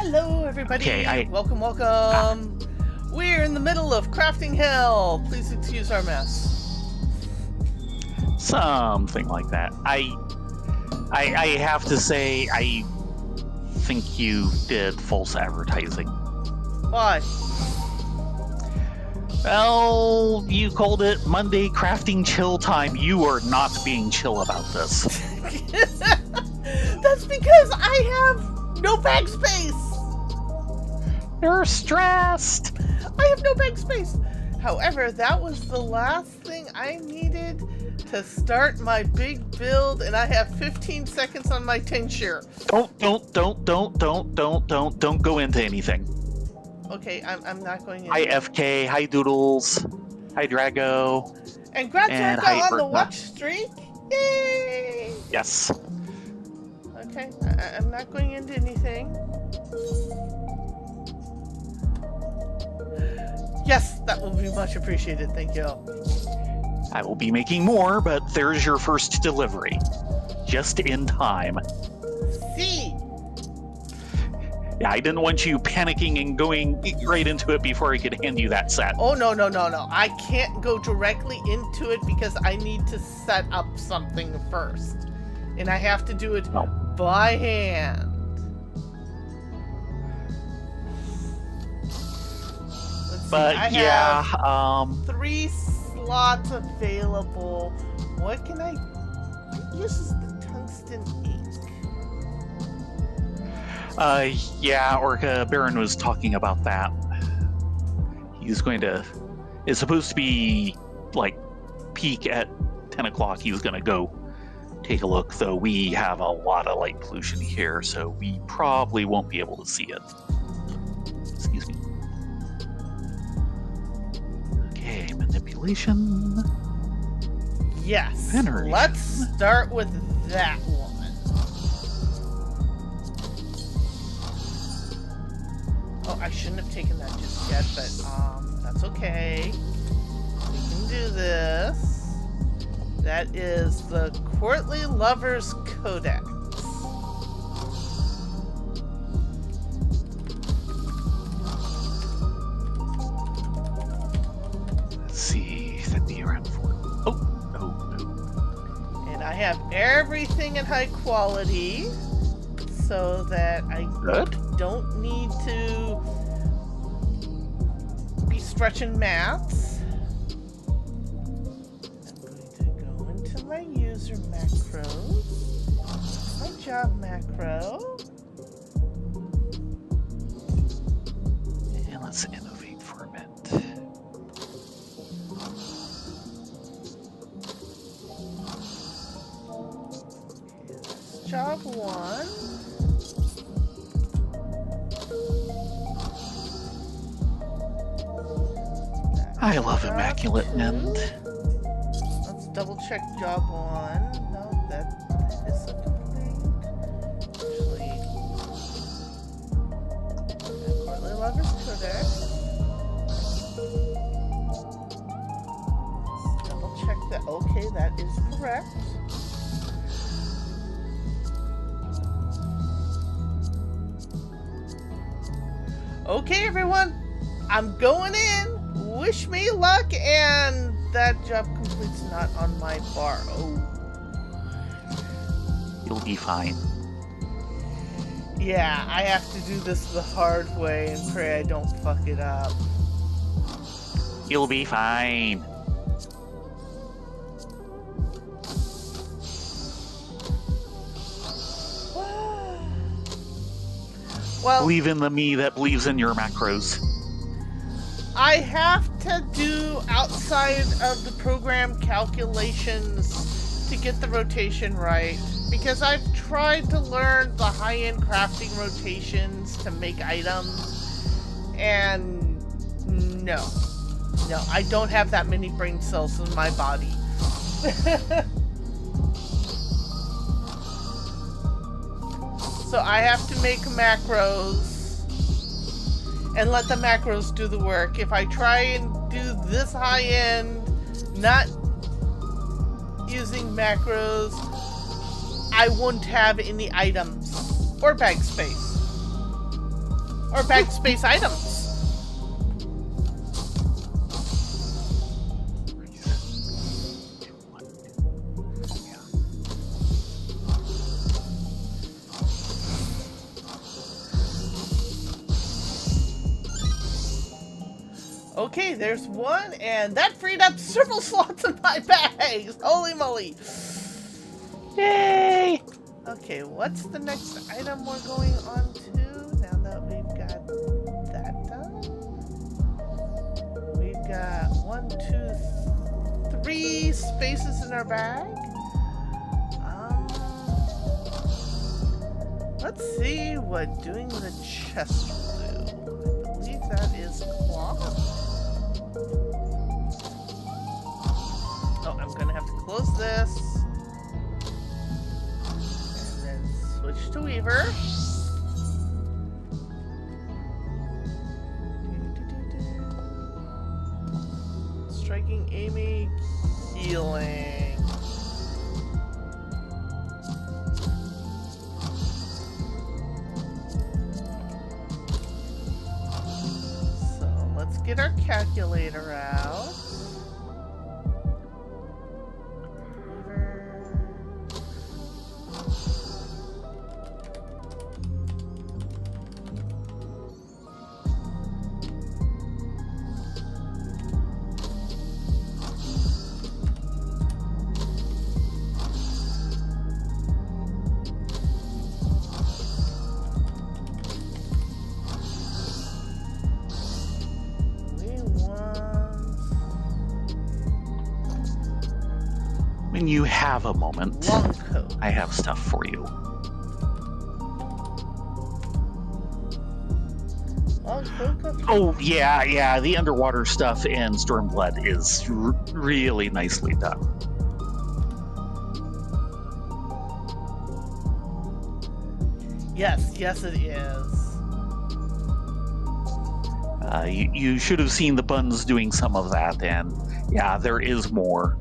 Hello, everybody. Okay, welcome. We're in the middle of crafting hell. Please excuse our mess. Something like that. I have to say, I think you did false advertising. Why? Well, you called it Monday Crafting Chill Time. You are not being chill about this. That's because I have no bag space. You're stressed. I have no bag space. However, that was the last thing I needed to start my big build, and I have 15 seconds on my tincture. Don't go into anything. Okay, I'm not going in. Hi FK, hi Doodles, hi Drago. And grab and Drago hi on the Bertha. watch streak. Yay! Yes. Okay, I'm not going into anything. Yes, that will be much appreciated. Thank you. I will be making more, but there's your first delivery. Just in time. See? Yeah, I didn't want you panicking and going right into it before I could hand you that set. Oh, no. I can't go directly into it because I need to set up something first. And I have to do it by hand. Let's see, But I yeah, have 3 slots available. What can I... What uses the tungsten ink? yeah, Orca Baron was talking about that. He's going to... It's supposed to be, like, peak at 10 o'clock. He was going to go take a look, though we have a lot of light pollution here, so we probably won't be able to see it. Excuse me. Okay, manipulation. Yes. Veneration. Let's start with that one. Oh, I shouldn't have taken that just yet, but that's okay. We can do this. That is the Courtly Lovers Codex. Let's see, that'd be around 4. Oh, no. And I have everything in high quality so that I Good. don't need to be stretching maths. I'm going to go into my user macros, my job macro. And let's innovate for a bit. Job 1. I love Job Immaculate 2. End. Let's double check job 1. No, that isn't complete. Actually, Courtly Lovers Codex. Let's double check that. Okay, that is correct. Okay, everyone, I'm going in. Wish me luck, and that job complete's not on my bar. Oh. You'll be fine. Yeah, I have to do this the hard way and pray I don't fuck it up. You'll be fine. Well, Believe in the me that believes in your macros. I have to do outside of the program calculations to get the rotation right, because I've tried to learn the high-end crafting rotations to make items, and no, I don't have that many brain cells in my body. So I have to make macros and let the macros do the work. If I try and do this high end, not using macros, I wouldn't have any items or bag space. Or backspace items. Okay, there's one, and that freed up several slots in my bags. Holy moly. Yay! Okay, what's the next item we're going on to now that we've got that done? We've got 1, 2, 3 spaces in our bag. Let's see what doing the chest will do. I believe that is cloth. Oh, I'm gonna have to close this. And then switch to Weaver. Striking, aiming, healing. So let's get our calculator out. When you have a moment, Long coat. I have stuff for you. Long coat. Oh, yeah, the underwater stuff in Stormblood is really nicely done. Yes, it is. You should have seen the buns doing some of that, and yeah, there is more.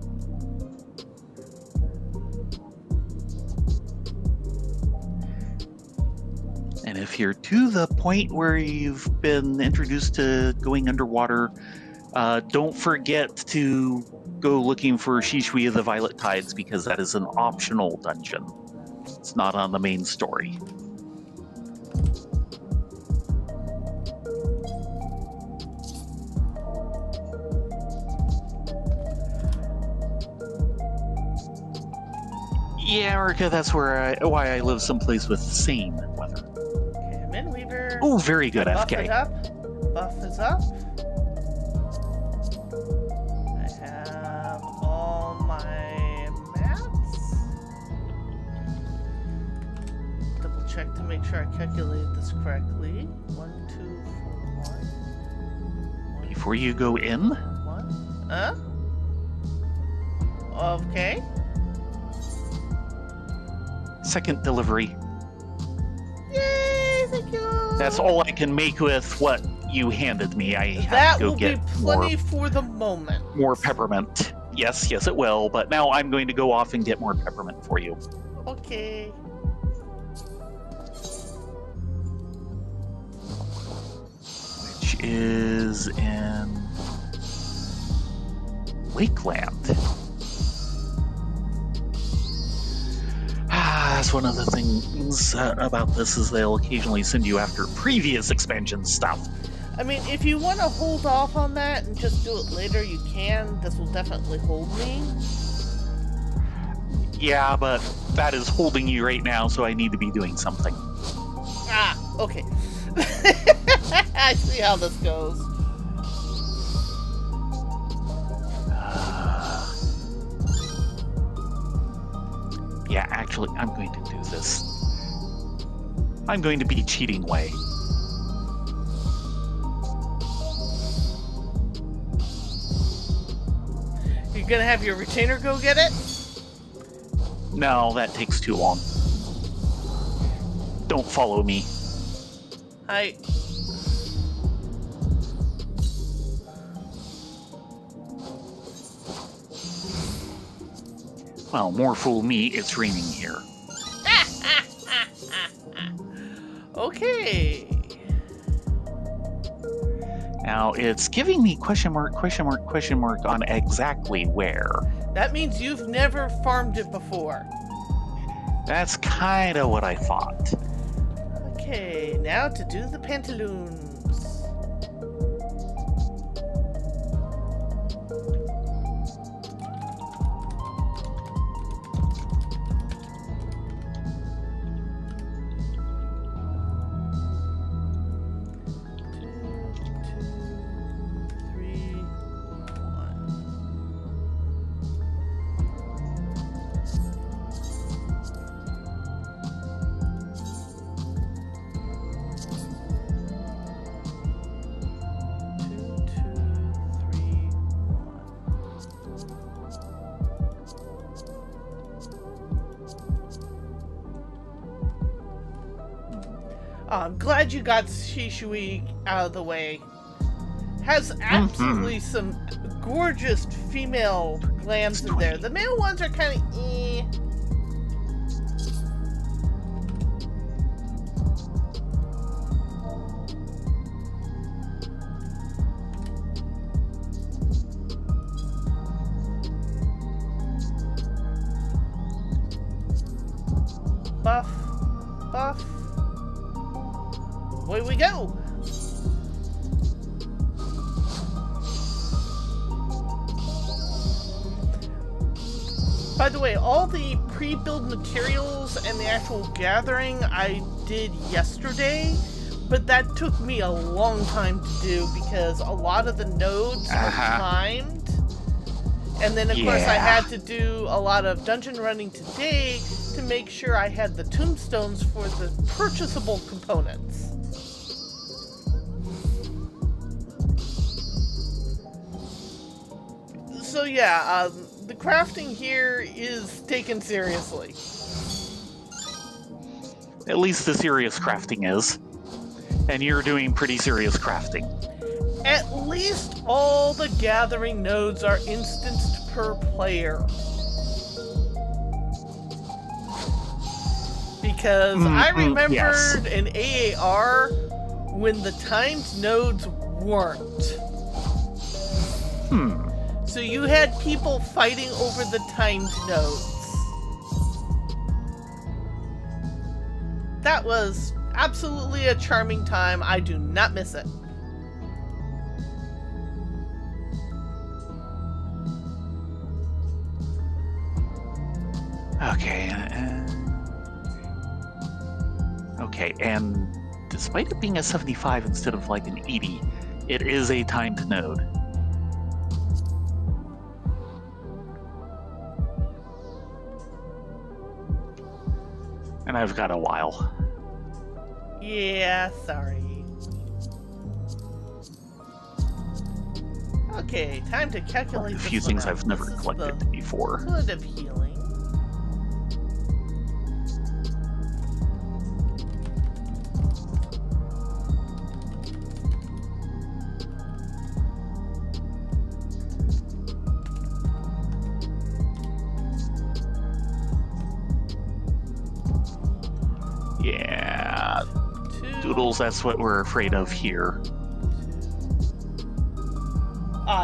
And if you're to the point where you've been introduced to going underwater, don't forget to go looking for Shishui of the Violet Tides, because that is an optional dungeon. It's not on the main story. Yeah, Erica, that's why I live someplace with sane weather. Okay, I'm in Weaver. Oh, very good, Buff FK. it up. Buff is up. I have all my mats. Double check to make sure I calculated this correctly. 1, 2, 4, 1. Before you go in, 1. Okay. second delivery. Yay! Thank you. That's all I can make with what you handed me. I have That to go will get be plenty for the moment. more peppermint. Yes, it will. But now I'm going to go off and get more peppermint for you. Okay. Which is in Lakeland. That's one of the things about this, is they'll occasionally send you after previous expansion stuff. I mean, if you want to hold off on that and just do it later, you can. This will definitely hold me. Yeah, but that is holding you right now, so I need to be doing something. Ah, okay. I see how this goes. Yeah, actually, I'm going to do this. I'm going to be cheating way. You're gonna have your retainer go get it? No, that takes too long. Don't follow me. Well, more fool me, it's raining here. Okay. Now, it's giving me question mark on exactly where. That means you've never farmed it before. That's kind of what I thought. Okay, now to do the pantaloons. I'm glad you got Shishui out of the way. Has absolutely some gorgeous female glands in there. The male ones are kind of eh. Buff, buff. Away we go! By the way, all the pre-build materials and the actual gathering I did yesterday, but that took me a long time to do because a lot of the nodes are timed. And then, of course, I had to do a lot of dungeon running today to make sure I had the tombstones for the purchasable components. So yeah, the crafting here is taken seriously. At least the serious crafting is. And you're doing pretty serious crafting. At least all the gathering nodes are instanced per player. Because I remembered in AAR when the timed nodes weren't. So you had people fighting over the timed nodes. That was absolutely a charming time. I do not miss it. Okay. Okay, and despite it being a 75 instead of like an 80, it is a timed node. And I've got a while. Yeah, sorry. Okay, time to calculate A few things I've never collected before. Hood of healing. Yeah, Doodles, that's what we're afraid of here.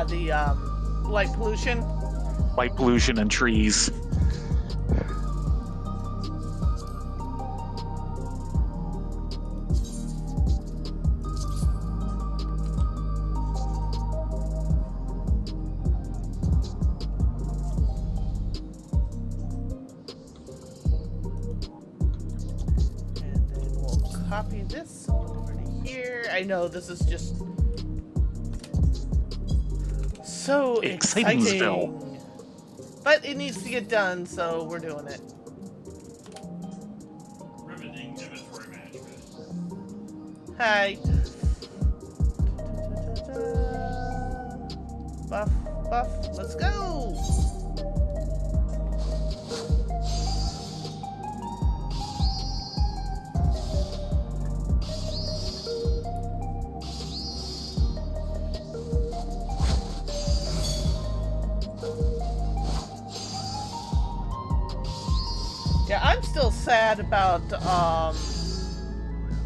The light pollution? Light pollution and trees. Copy this over to here. I know this is just so exciting. But it needs to get done, so we're doing it. Riveting inventory management. Hi. Buff, buff, let's go!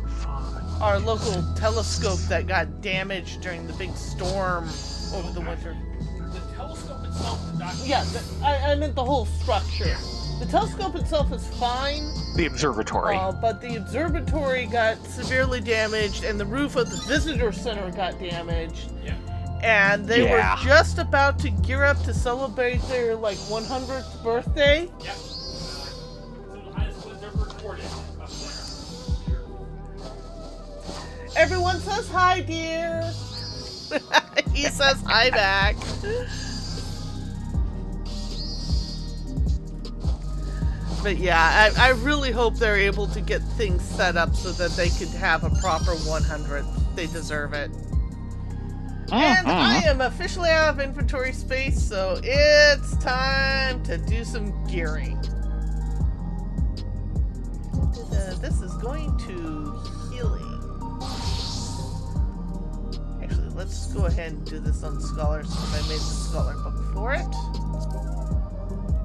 Fuck. our local telescope that got damaged during the big storm over the winter. The telescope itself did not. Yeah, I meant the whole structure. The telescope itself is fine, The observatory. but the observatory got severely damaged, and the roof of the visitor center got damaged. Yeah. And they Yeah. were just about to gear up to celebrate their 100th birthday. Yep. Some of the highest ones ever recorded up there. Everyone says hi, dear. He says hi back. But yeah, I really hope they're able to get things set up so that they could have a proper 100th. They deserve it. And I am officially out of inventory space, so it's time to do some gearing. This is going to healing. Actually, let's go ahead and do this on Scholar since I made the Scholar book for it.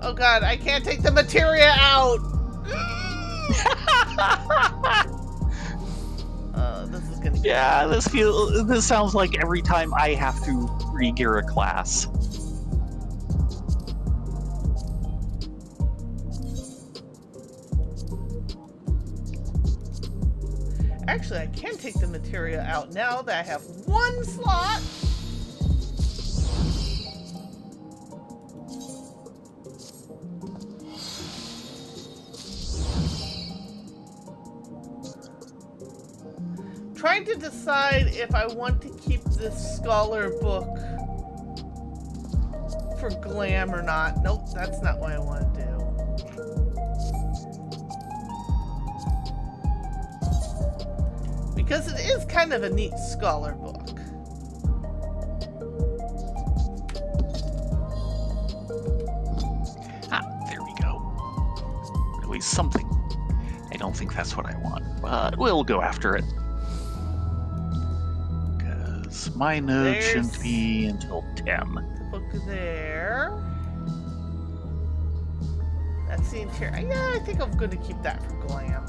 Oh god, I can't take the materia out! This is gonna get Yeah, this sounds like every time I have to re-gear a class. Actually, I can take the materia out now that I have one slot. Trying to decide if I want to keep this Scholar book for glam or not. Nope, that's not what I want to do. Because it is kind of a neat Scholar book. Ah, there we go. At least something. I don't think that's what I want, but we'll go after it. Because my node There's- shouldn't be until 10. The book there. That's the interior. Yeah, I think I'm going to keep that for glam.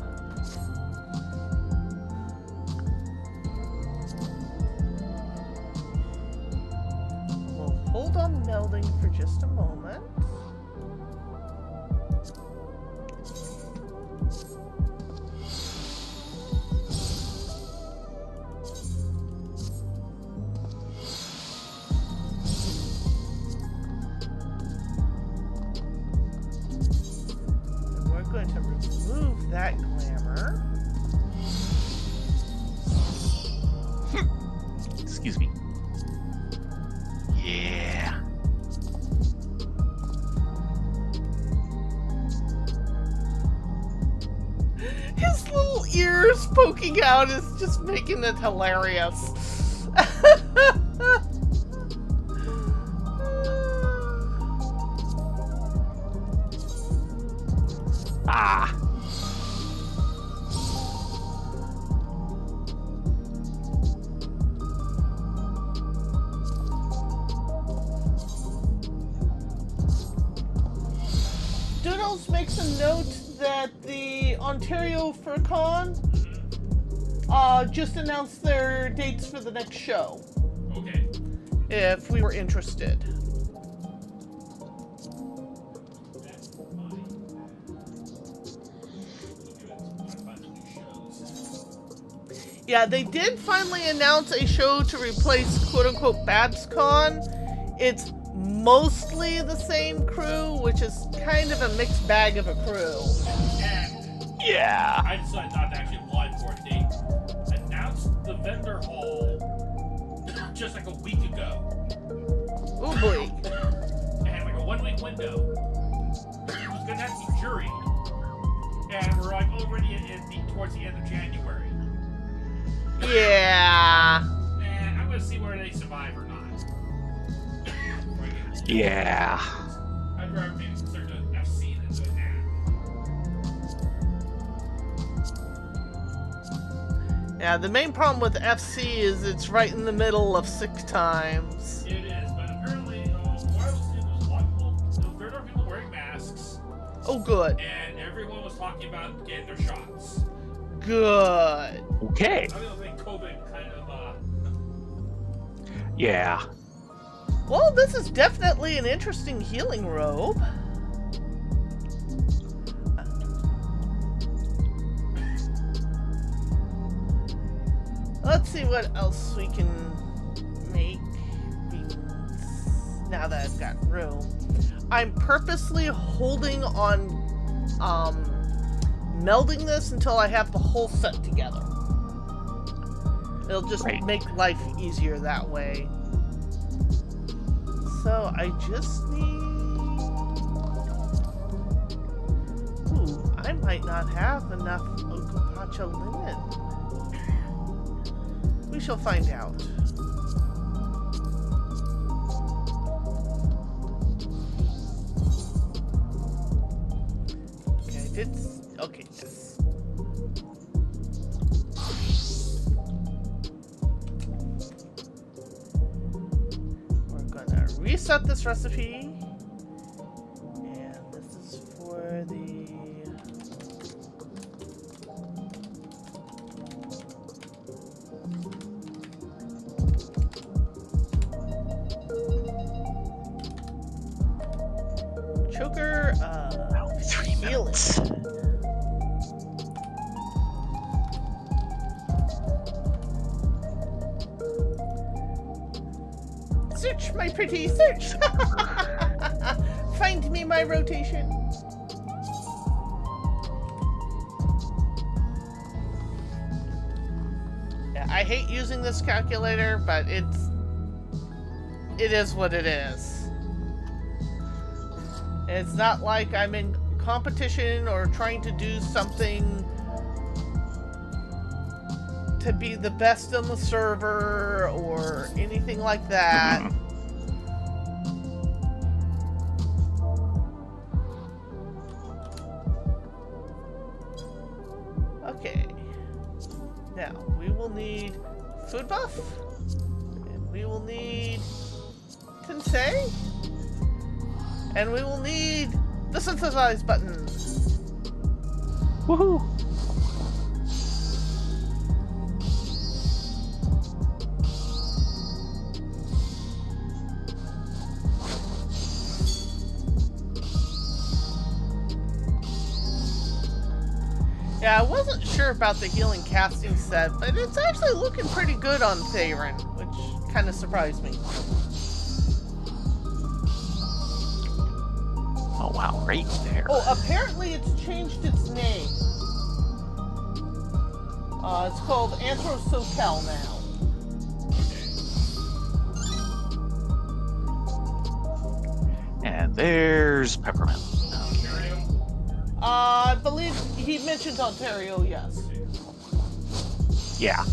We'll hold on melding for just a moment. And we're going to remove that glamour. Excuse me. Yeah. His little ears poking out is just making it hilarious. Ah. Doodles makes a note that the Ontario FurCon just announced their dates for the next show, Okay. if we were interested. That's fine. Look at a bunch of new shows. Yeah, they did finally announce a show to replace quote-unquote BabsCon. It's mostly the same crew, which is kind of a mixed bag of a crew. And Yeah. I decided not to actually apply for it. They announced the vendor hall just like a week ago. Oh boy. It had like a 1 week window. It was gonna have to be juried. And we're like already towards the end of January. Yeah. And I'm gonna see where they survive or not. Before I get it. Yeah. I'd rather maybe consider an FC than doing that. Yeah, the main problem with FC is it's right in the middle of sick times. It is, but apparently, what I was seeing was a lot of people, there were people wearing masks, Oh, good. and everyone was talking about getting their shots. Good. Okay. I don't think COVID kind of, Yeah. Well, this is definitely an interesting healing robe. Let's see what else we can make now that I've got room. I'm purposely holding on melding this until I have the whole set together. It'll just Right. make life easier that way. So I just need... Ooh, I might not have enough Okopacha linen. We shall find out. Okay, I did... Okay, yes. We're gonna reset this recipe. And this is for the... Choker, 3 healing. minutes. Search, my pretty, search! Find me my rotation. Yeah, I hate using this calculator, but it is what it is. It's not like I'm in competition or trying to do something to be the best on the server or anything like that. Mhm. Okay. Now, we will need food buff. And we will need Tensei. And we will need the synthesize button. Woohoo! Yeah, I wasn't sure about the healing casting set, but it's actually looking pretty good on Theron, which kind of surprised me. Oh wow, right there. Oh, apparently it's changed its name. It's called Anthro SoCal now. And there's Peppermint. I believe he mentioned Ontario, yes. Yeah.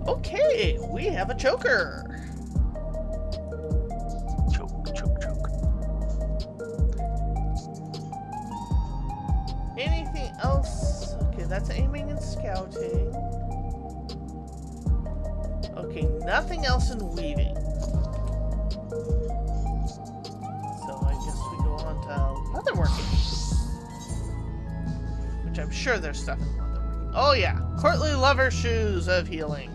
Okay, we have a choker. Choke, choke, choke. Anything else? Okay, that's aiming and scouting. Okay, nothing else in weaving. So I guess we go on to leatherworking. Which I'm sure there's stuff in leatherworking. Oh yeah, courtly lover shoes of healing.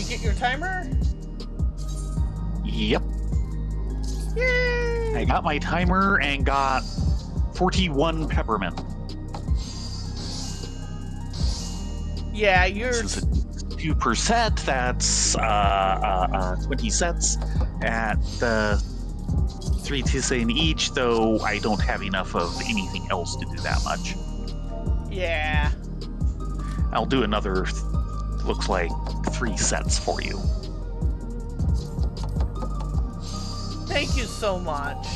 Get your timer? Yep. Yay! I got my timer and got 41 Peppermint. Yeah, This is a $2 per set. That's 20 sets at 3 tisane each, though I don't have enough of anything else to do that much. Yeah. I'll do another, looks like 3 sets for you. Thank you so much.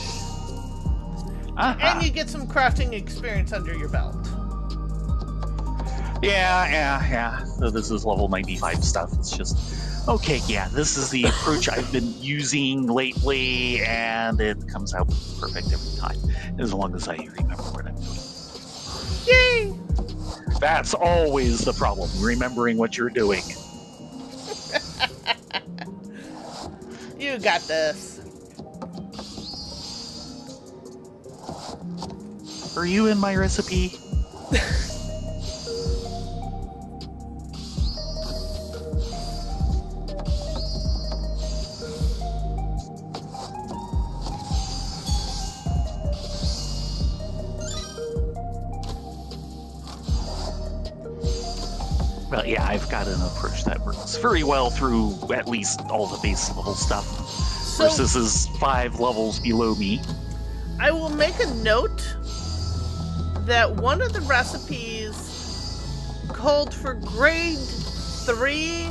Uh-huh. And you get some crafting experience under your belt. Yeah. So this is level 95 stuff. It's just, okay, yeah, this is the approach I've been using lately, and it comes out perfect every time, as long as I remember what I'm doing. Yay! That's always the problem, remembering what you're doing. You got this. Are you in my recipe? Well, yeah, I've got an approach that works very well through at least all the base level stuff. So Versus is 5 levels below me. I will make a note that one of the recipes called for grade 3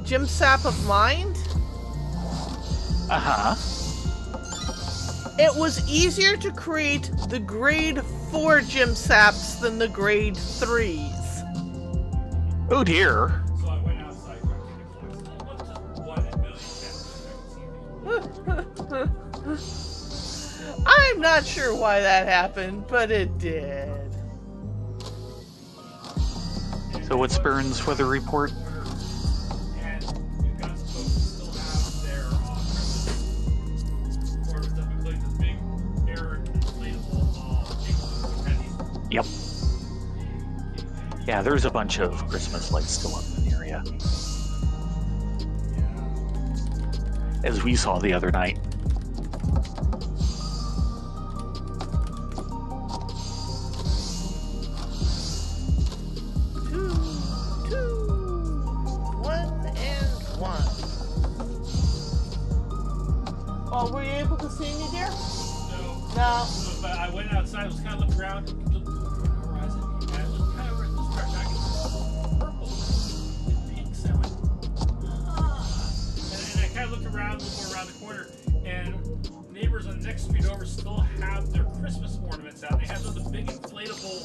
Gem Sap of Mind. Uh-huh. It was easier to create the grade 4 Gem Saps than the grade 3s. Oh dear. So I went outside trying to get a flask. What does 1 in a million happen? I'm not sure why that happened, but it did. So what's Baron's weather report? And we've got some folks who still have their Christmas order stuff, including this big air inflatable igloo. Yep. Yeah, there's a bunch of Christmas lights still up in the area, as we saw the other night. Two, 1 and 1. Oh, were you able to see me, dear? No. So, but I went outside, I was kind of looking around, looked over the horizon, and I looked kind of over at this direction. I could see purple and pinks. I went, and I kind of looked around, looked more around the corner, and neighbors on the next street over still have their Christmas ornaments out. They have those big inflatable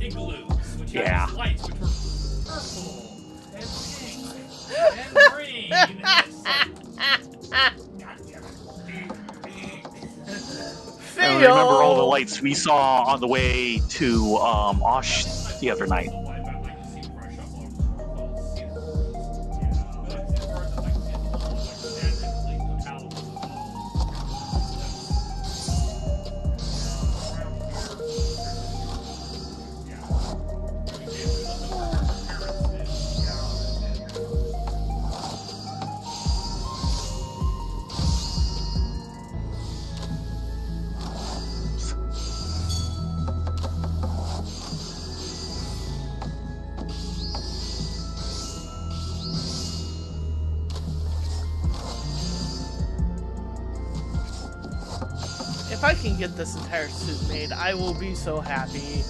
igloos, which have these lights, which were purple and pink and green. And it's like, God damn it. I remember all the lights we saw on the way to Osh the other night. If I can get this entire suit made, I will be so happy.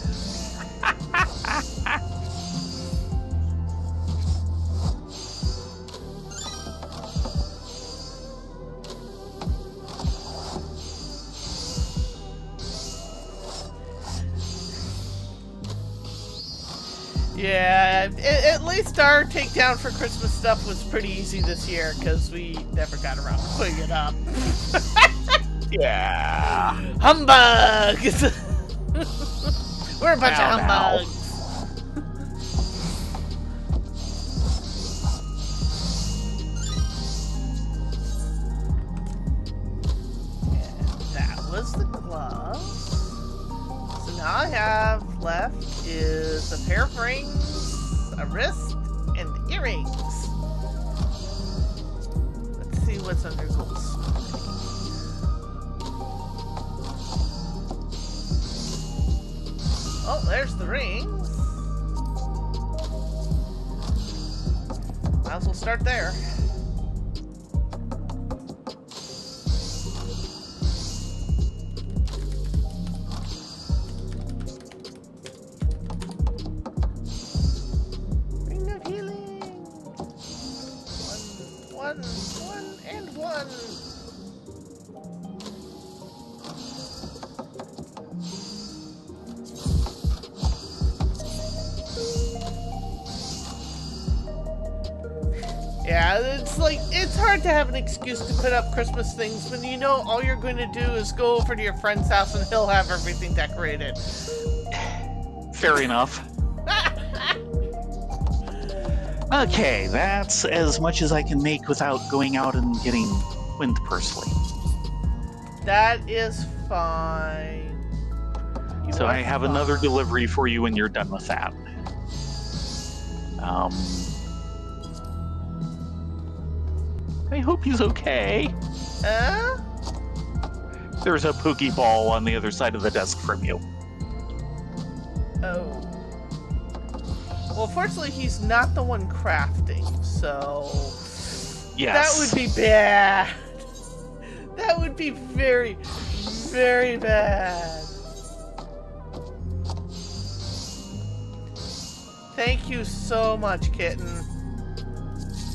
Yeah, at least our takedown for Christmas stuff was pretty easy this year because we never got around to putting it up. Yeah. Humbug! We're a bunch of Now. humbugs. And that was the glove. So now I have left is a pair of rings, a wrist, and earrings. Let's see what's under gold smithing. Oh, there's the rings. Might as well start there. Ring of healing. One, and one. Yeah, it's hard to have an excuse to put up Christmas things when you know all you're going to do is go over to your friend's house and he'll have everything decorated. Fair enough. Okay, that's as much as I can make without going out and getting wind parsley. That is fine. So I have another delivery for you when you're done with that. I hope he's okay. There's a Pokeball on the other side of the desk from you. Oh. Well, fortunately, he's not the one crafting, so... Yes. That would be bad. That would be very, very bad. Thank you so much, kitten.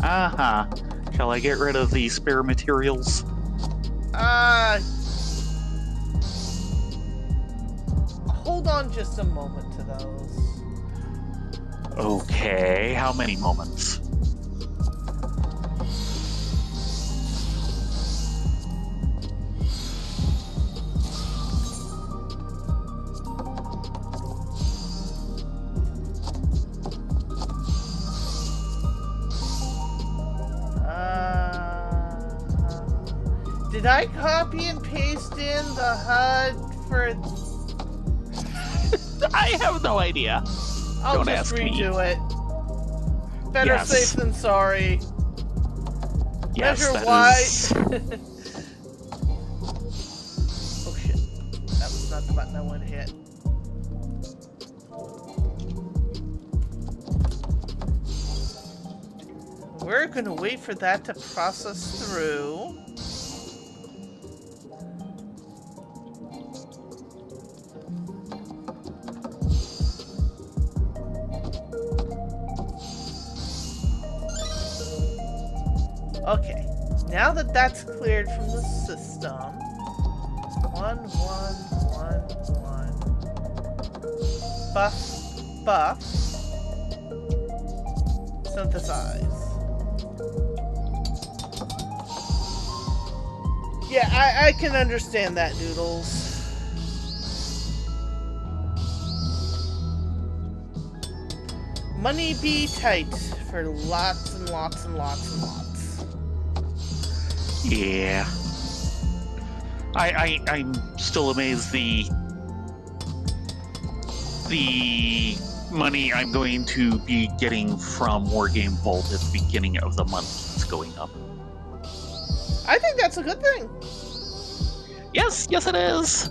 Uh-huh. Shall I get rid of the spare materials? Hold on just a moment to those. Okay, how many moments? Did I copy and paste in the HUD for... I have no idea. I'll Don't just ask me. redo it. Better Yes. safe than sorry. Yes, Measure that wide. is... Oh shit. That was not the button I wanted to hit. We're gonna wait for that to process through. Okay, now that that's cleared from the system, 1, 1, 1, 1. Buff. Synthesize. Yeah, I can understand that, Noodles. Money be tight for lots and lots and lots and lots. Yeah. I'm still amazed the money I'm going to be getting from Wargame Vault at the beginning of the month is going up. I think that's a good thing. Yes, it is.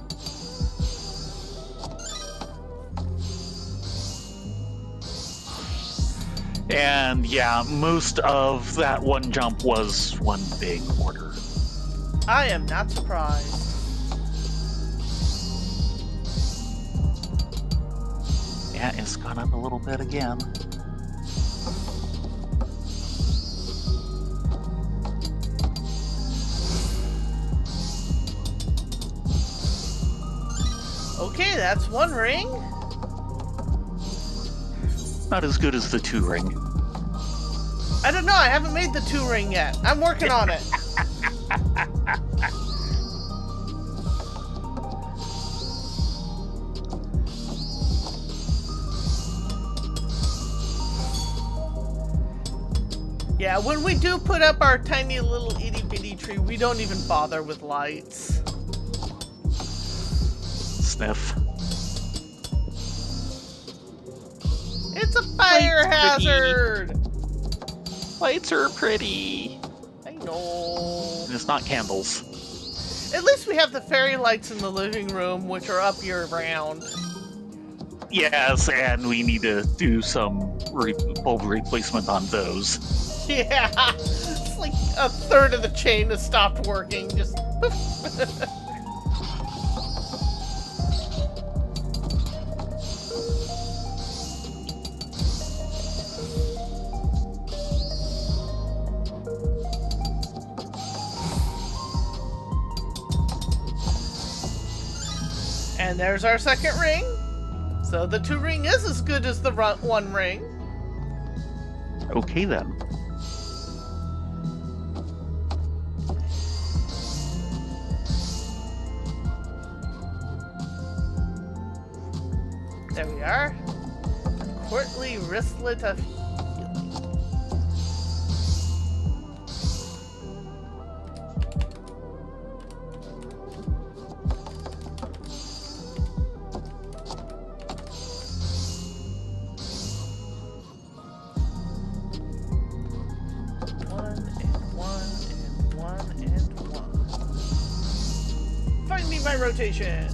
And yeah, most of that one jump was one big order. I am not surprised. Yeah, it's gone up a little bit again. Okay, that's one ring. Not as good as the 2 ring. I don't know, I haven't made the 2 ring yet. I'm working on it. Yeah, when we do put up our tiny little itty bitty tree, we don't even bother with lights. Sniff. It's a fire hazard! Lights are pretty. I know. And it's not candles. At least we have the fairy lights in the living room, which are up year round. Yes, and we need to do some bulb replacement on those. Yeah, it's like a third of the chain has stopped working. Just. And there's our second ring. So the 2 ring is as good as the 1 ring. Okay then. There we are. Courtly wristlet of healing. Find me my rotation.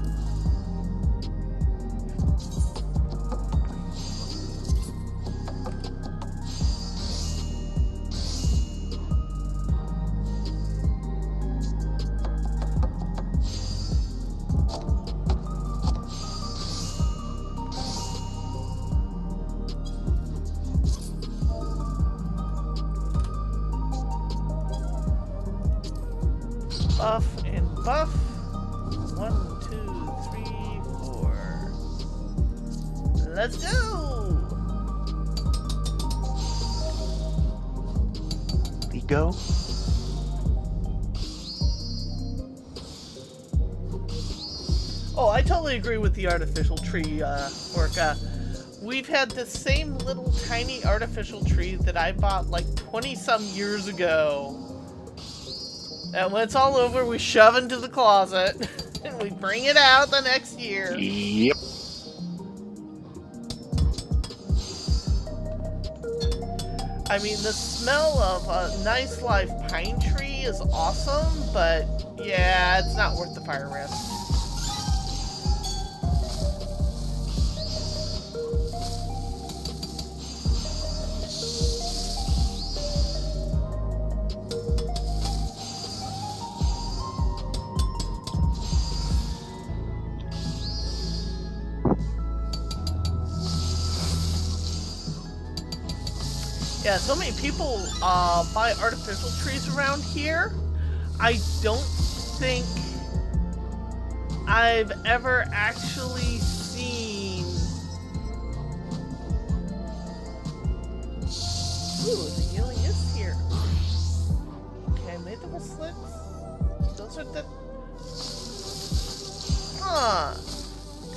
Buff and buff. 1, 2, 3, 4. Let's go! We go. Oh, I totally agree with the artificial tree Orca. We've had the same little tiny artificial tree that I bought like 20-some years ago. And when it's all over, we shove into the closet, and we bring it out the next year. Yep. I mean, the smell of a nice live pine tree is awesome, but yeah, it's not worth the fire risk. Yeah, so many people buy artificial trees around here. I don't think I've ever actually seen... Ooh, the healing is here. Okay, I made the wristlets. Those are the... Huh.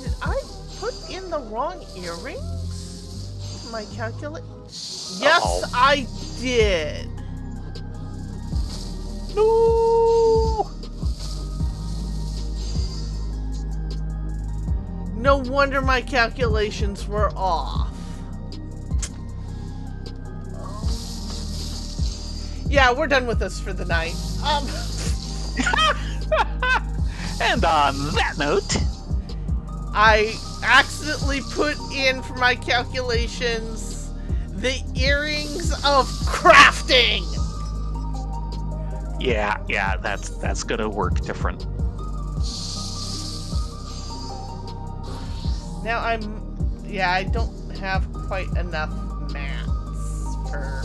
Did I put in the wrong earrings? My calculate... Yes, I did. No. No wonder my calculations were off. Yeah, we're done with this for the night. And on that note, I accidentally put in for my calculations the earrings of crafting. yeah, that's gonna work different. Now I don't have quite enough mats for...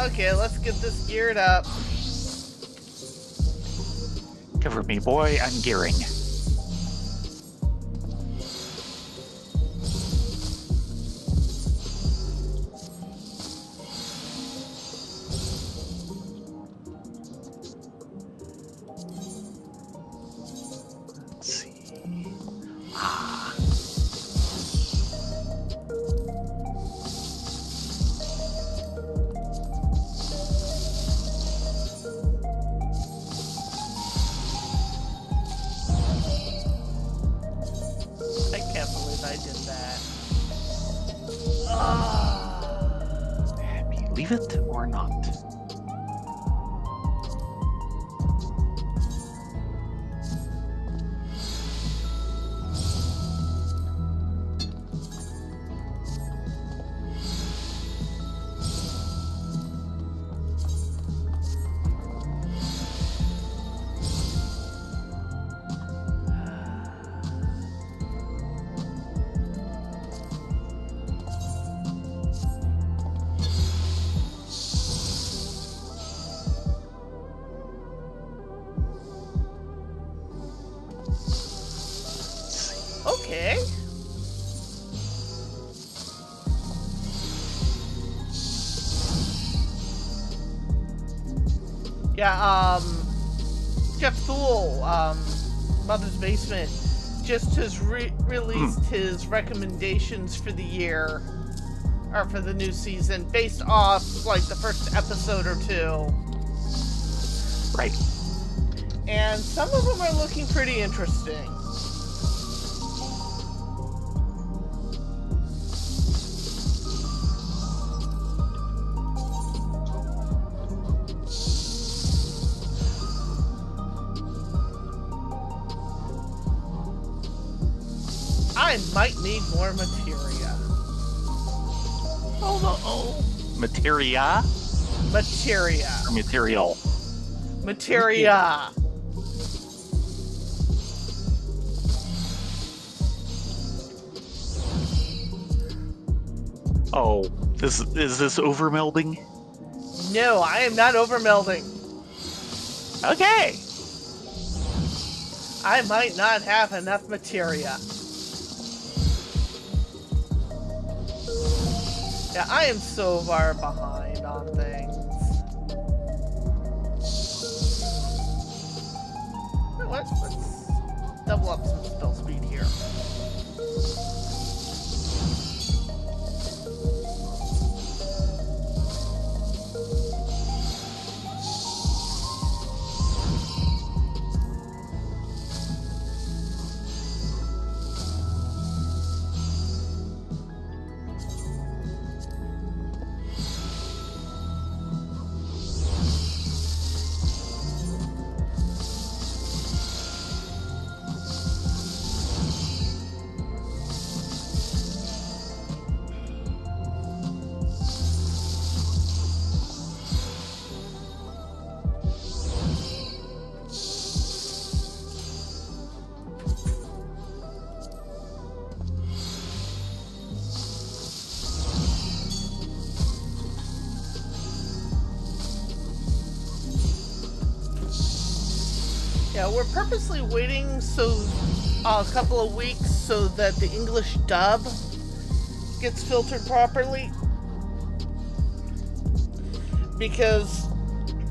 Okay, let's get this geared up. Cover me, boy. I'm gearing. Believe it or not. Yeah, Jeff Thule, Mother's Basement, just has released his recommendations for the year, or for the new season, based off, like, the first episode or two. Right. And some of them are looking pretty interesting. I might need more materia. Oh, no. Materia? Materia. Or material? Materia. Oh, is this overmelding? No, I am not overmelding. Okay. I might not have enough materia. Yeah, I am so far behind on things. You know what? Let's double up some spell speed here. Yeah, we're purposely waiting a couple of weeks so that the English dub gets filtered properly. Because,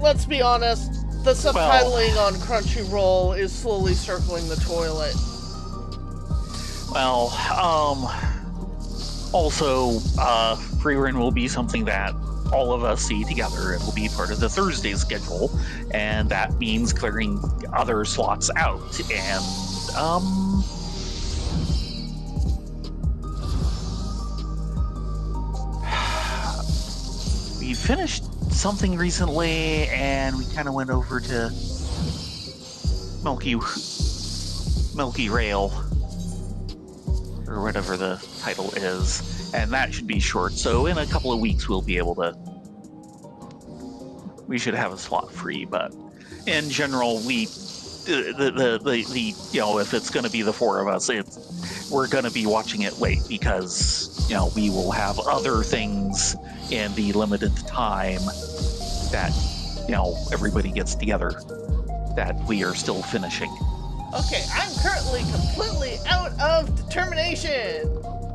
let's be honest, the subtitling on Crunchyroll is slowly circling the toilet. Well, also, Freerun will be something that all of us see together. It will be part of the Thursday schedule, and that means clearing other slots out. And, we finished something recently, and we kind of went over to Milky Rail, or whatever the title is, and that should be short. So in a couple of weeks, we'll be able to. We should have a slot free, but in general, if it's going to be the four of us, we're going to be watching it late because we will have other things in the limited time that everybody gets together that we are still finishing. Okay, I'm currently completely out of determination.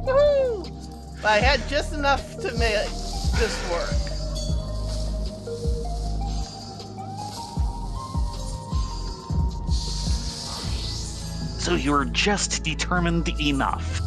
Woohoo! But I had just enough to make this work. So you're just determined enough.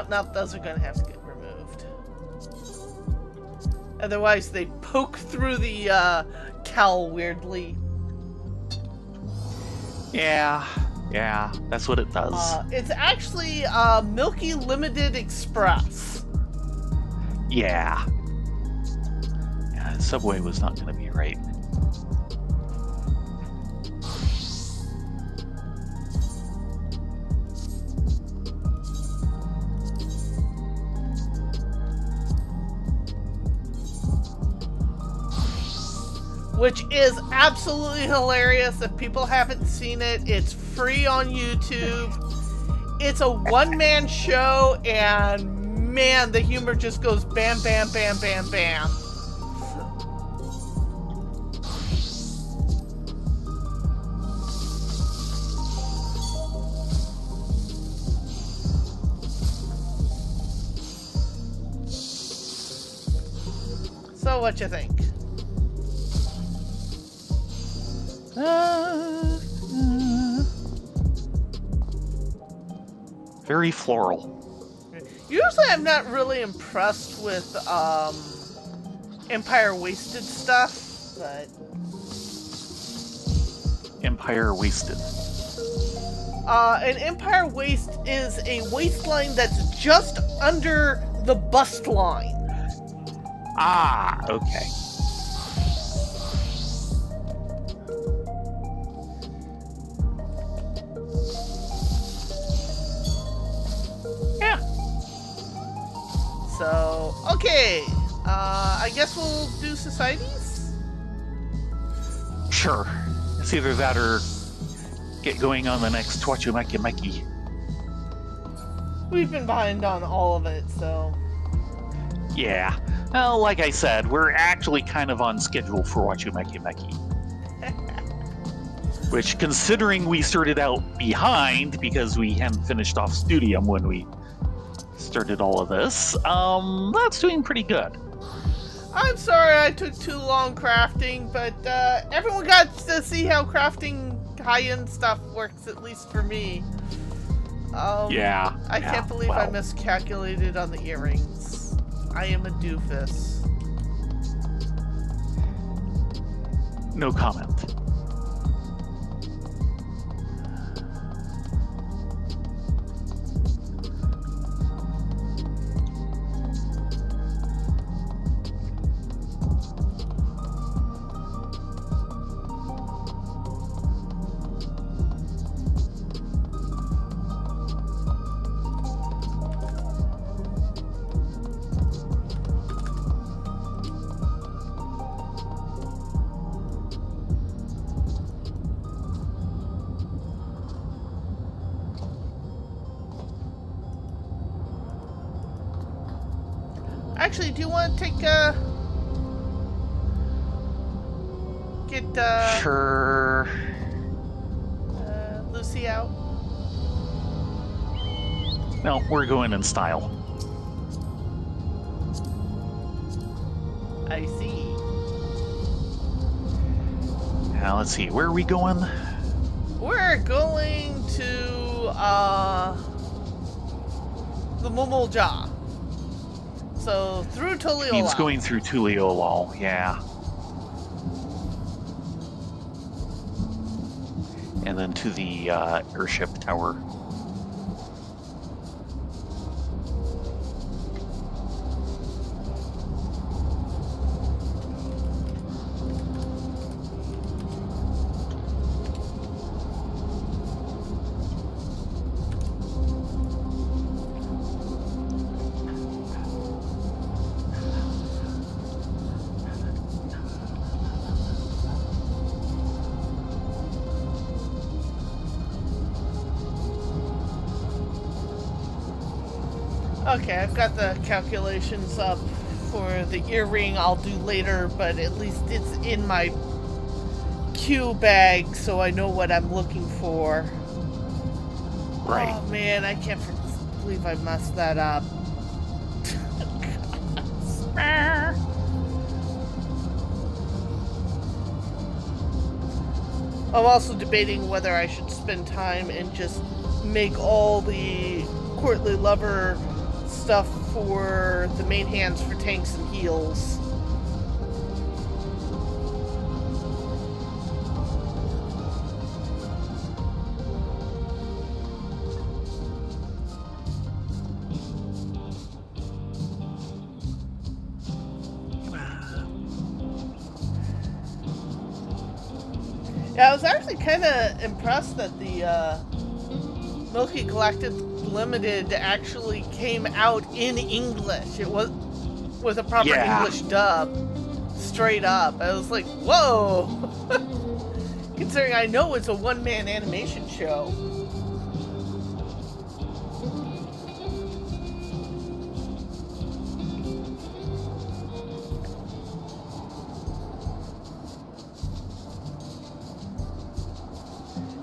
Nope, those are gonna have to get removed. Otherwise, they poke through the cowl weirdly. Yeah, that's what it does. It's actually Milky Limited Express. Yeah, Subway was not gonna be right. Which is absolutely hilarious. If people haven't seen it, it's free on YouTube. It's a one-man show, and man, the humor just goes bam, bam, bam, bam, bam. So, what you think? Very floral. Usually I'm not really impressed with Empire Wasted stuff, but... Empire Wasted. An Empire Waste is a waistline that's just under the bust line. Ah, okay. So, okay. I guess we'll do societies? Sure. It's either that or get going on the next Wachumeki Meki. We've been behind on all of it, so... Yeah. Well, like I said, we're actually kind of on schedule for Wachumeki Meki. Which, considering we started out behind because we hadn't finished off Studium when we started all of this, that's doing pretty good. I'm sorry I took too long crafting, but everyone got to see how crafting high-end stuff works, at least for me. Yeah. I can't believe I miscalculated on the earrings. I am a doofus. No comment. Actually, do you want to take Sure. Lucy out? No, we're going in style. I see. Now let's see, where are we going? We're going to the Momolja. So through Tuliolal. Means going through Tuliolal, yeah. And then to the airship tower. Okay, I've got the calculations up for the earring. I'll do later, but at least it's in my queue bag, so I know what I'm looking for. Right. Oh man, I can't believe I messed that up. I'm also debating whether I should spend time and just make all the courtly lover stuff for the main hands for tanks and heals. Yeah, I was actually kind of impressed that the Milky Galactic Limited actually came out in English. It was with a proper English dub, straight up. I was like, whoa! Considering I know it's a one-man animation show.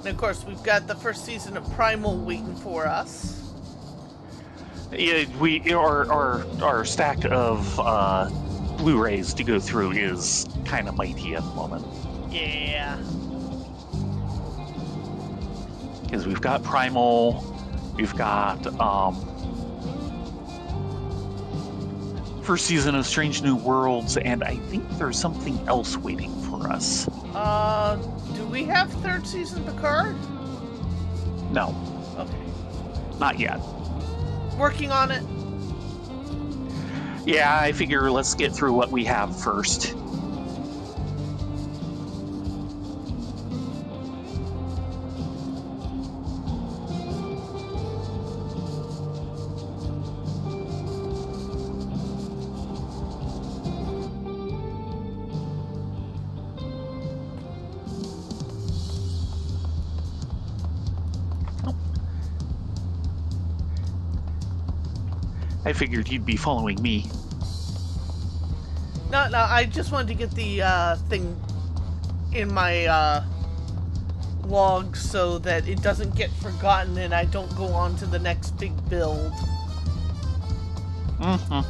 And of course, we've got the first season of Primal waiting for us. Yeah, our stack of Blu-rays to go through is kind of mighty at the moment. Yeah. Because we've got Primal, we've got first season of Strange New Worlds, and I think there's something else waiting for us. Do we have third season Picard? No, Okay. not yet. Working on it. Yeah, I figure let's get through what we have first. I figured you'd be following me. No, I just wanted to get the thing in my log so that it doesn't get forgotten and I don't go on to the next big build. Mm-hmm.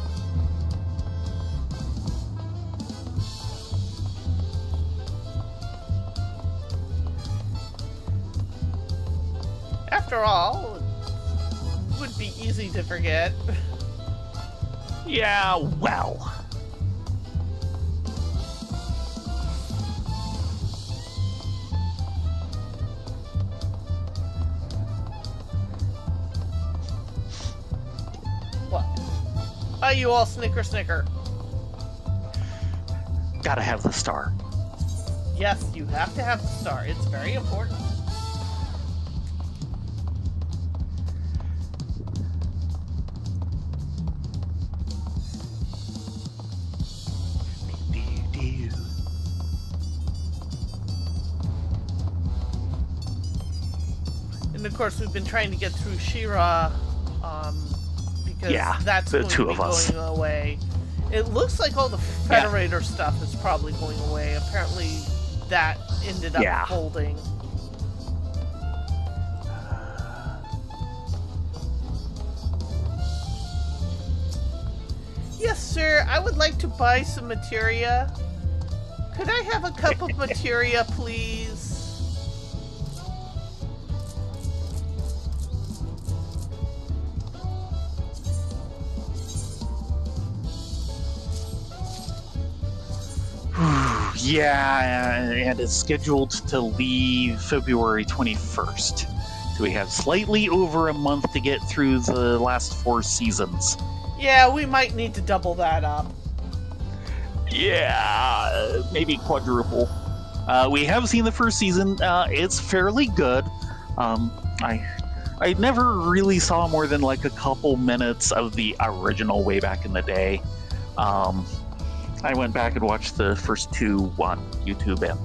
After all, it would be easy to forget. Yeah, well. What? Oh, you all snicker. Gotta have the star. Yes, you have to have the star. It's very important. And of course, we've been trying to get through She-Ra, because that's the going two to be of us. going away. It looks like all the Federator stuff is probably going away. Apparently, that ended up folding. Yes, sir. I would like to buy some materia. Could I have a cup of materia, please? Yeah, and it's scheduled to leave February 21st. So we have slightly over a month to get through the last 4 seasons. Yeah, we might need to double that up. Yeah, maybe quadruple. We have seen the first season. It's fairly good. I never really saw more than like a couple minutes of the original way back in the day. I went back and watched the first 2 on YouTube, and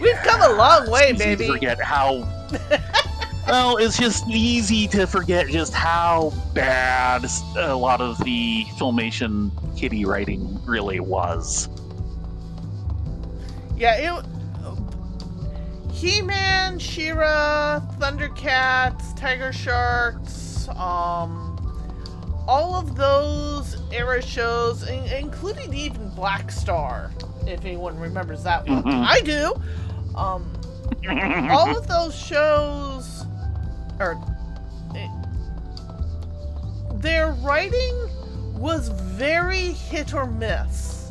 we've come a long way, easy baby. to forget how. Well, it's just easy to forget just how bad a lot of the Filmation kiddie writing really was. Yeah, He-Man, She-Ra, Thundercats, Tiger Sharks, all of those era shows, including even Black Star, if anyone remembers that one. Mm-hmm. I do. All of those shows, their writing was very hit or miss.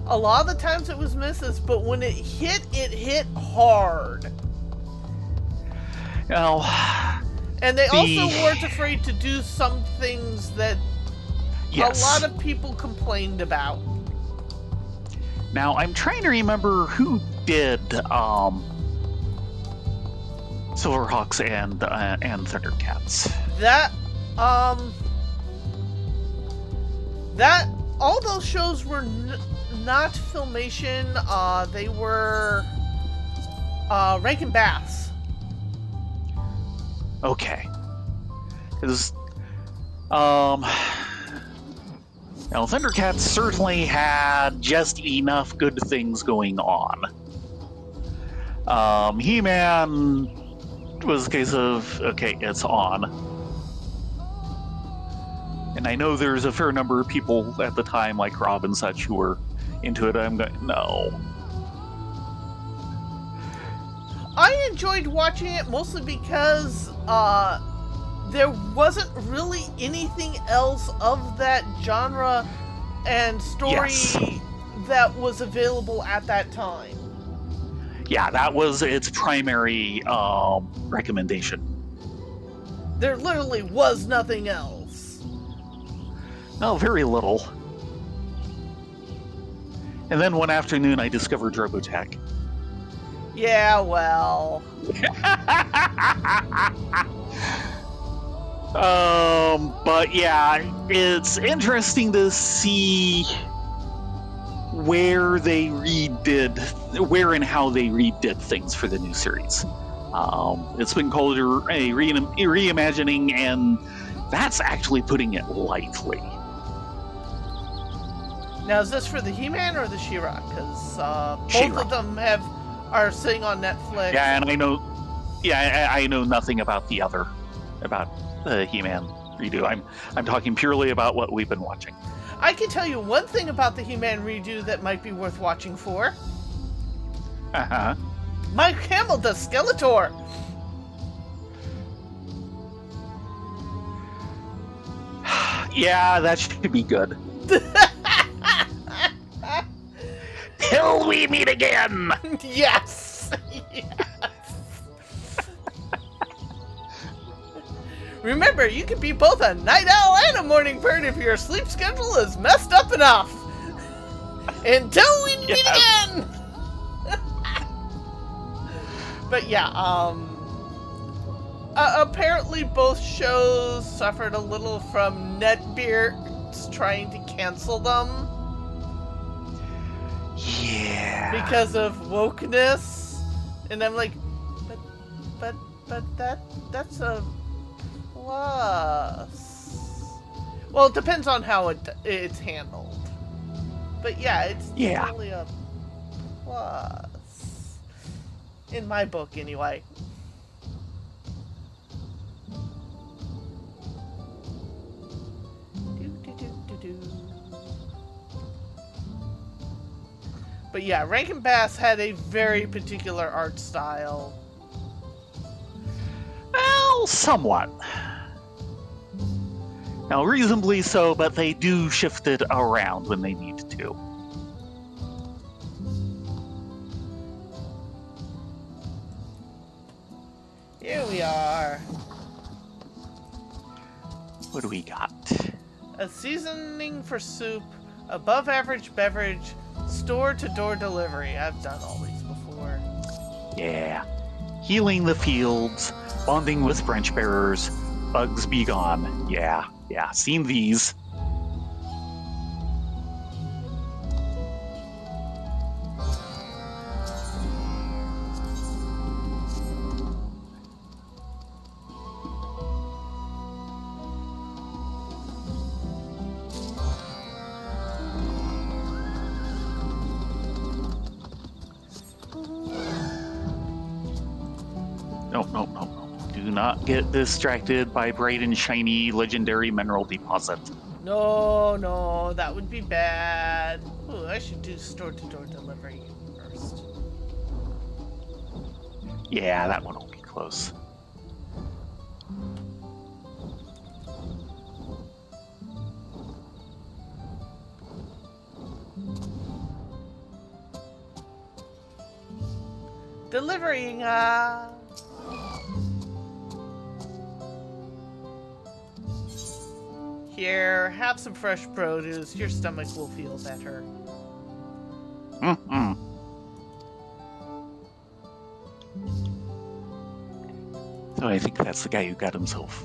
A lot of the times it was misses, but when it hit hard. Well, and they also weren't afraid to do some things that a lot of people complained about. Now, I'm trying to remember who did Silverhawks and Thundercats. All those shows were not Filmation. They were Rankin Bass. Okay. Because, Thundercats certainly had just enough good things going on. He-Man was a case of, okay, it's on. And I know there's a fair number of people at the time, like Rob and such, who were into it. I'm going, no. I enjoyed watching it mostly because there wasn't really anything else of that genre and story that was available at that time. Yeah, that was its primary recommendation. There literally was nothing else. No, very little. And then one afternoon I discovered Robotech. Yeah, well. But yeah, it's interesting to see where and how they redid things for the new series. It's been called a reimagining, and that's actually putting it lightly. Now, is this for the He-Man or the She-Ra? Because both She-Ra. of them are sitting on Netflix. Yeah, and I know nothing about the other, about the He-Man redo. I'm talking purely about what we've been watching. I can tell you one thing about the He-Man redo that might be worth watching for. Uh-huh. Mike Hamill does Skeletor. Yeah, that should be good. Till we meet again! Yes! Yes! Remember, you can be both a night owl and a morning bird if your sleep schedule is messed up enough. Until we meet again! But yeah, apparently both shows suffered a little from NetBeards trying to cancel them. Yeah. Because of wokeness. And I'm like, but that's a plus. Well, it depends on how it's handled. But yeah, it's definitely a plus. In my book, anyway. But yeah, Rankin Bass had a very particular art style. Well, somewhat. Now, reasonably so, but they do shift it around when they need to. Here we are. What do we got? A seasoning for soup, above average beverage, store-to-door delivery. I've done all these before. Yeah. Healing the fields, bonding with branch bearers, bugs be gone. Yeah, seen these. No. Do not get distracted by bright and shiny legendary mineral deposit. No, that would be bad. Ooh, I should do store-to-door delivery first. Yeah, that one will be close. Delivering, Here, have some fresh produce. Your stomach will feel better. Mm-mm. So I think that's the guy who got himself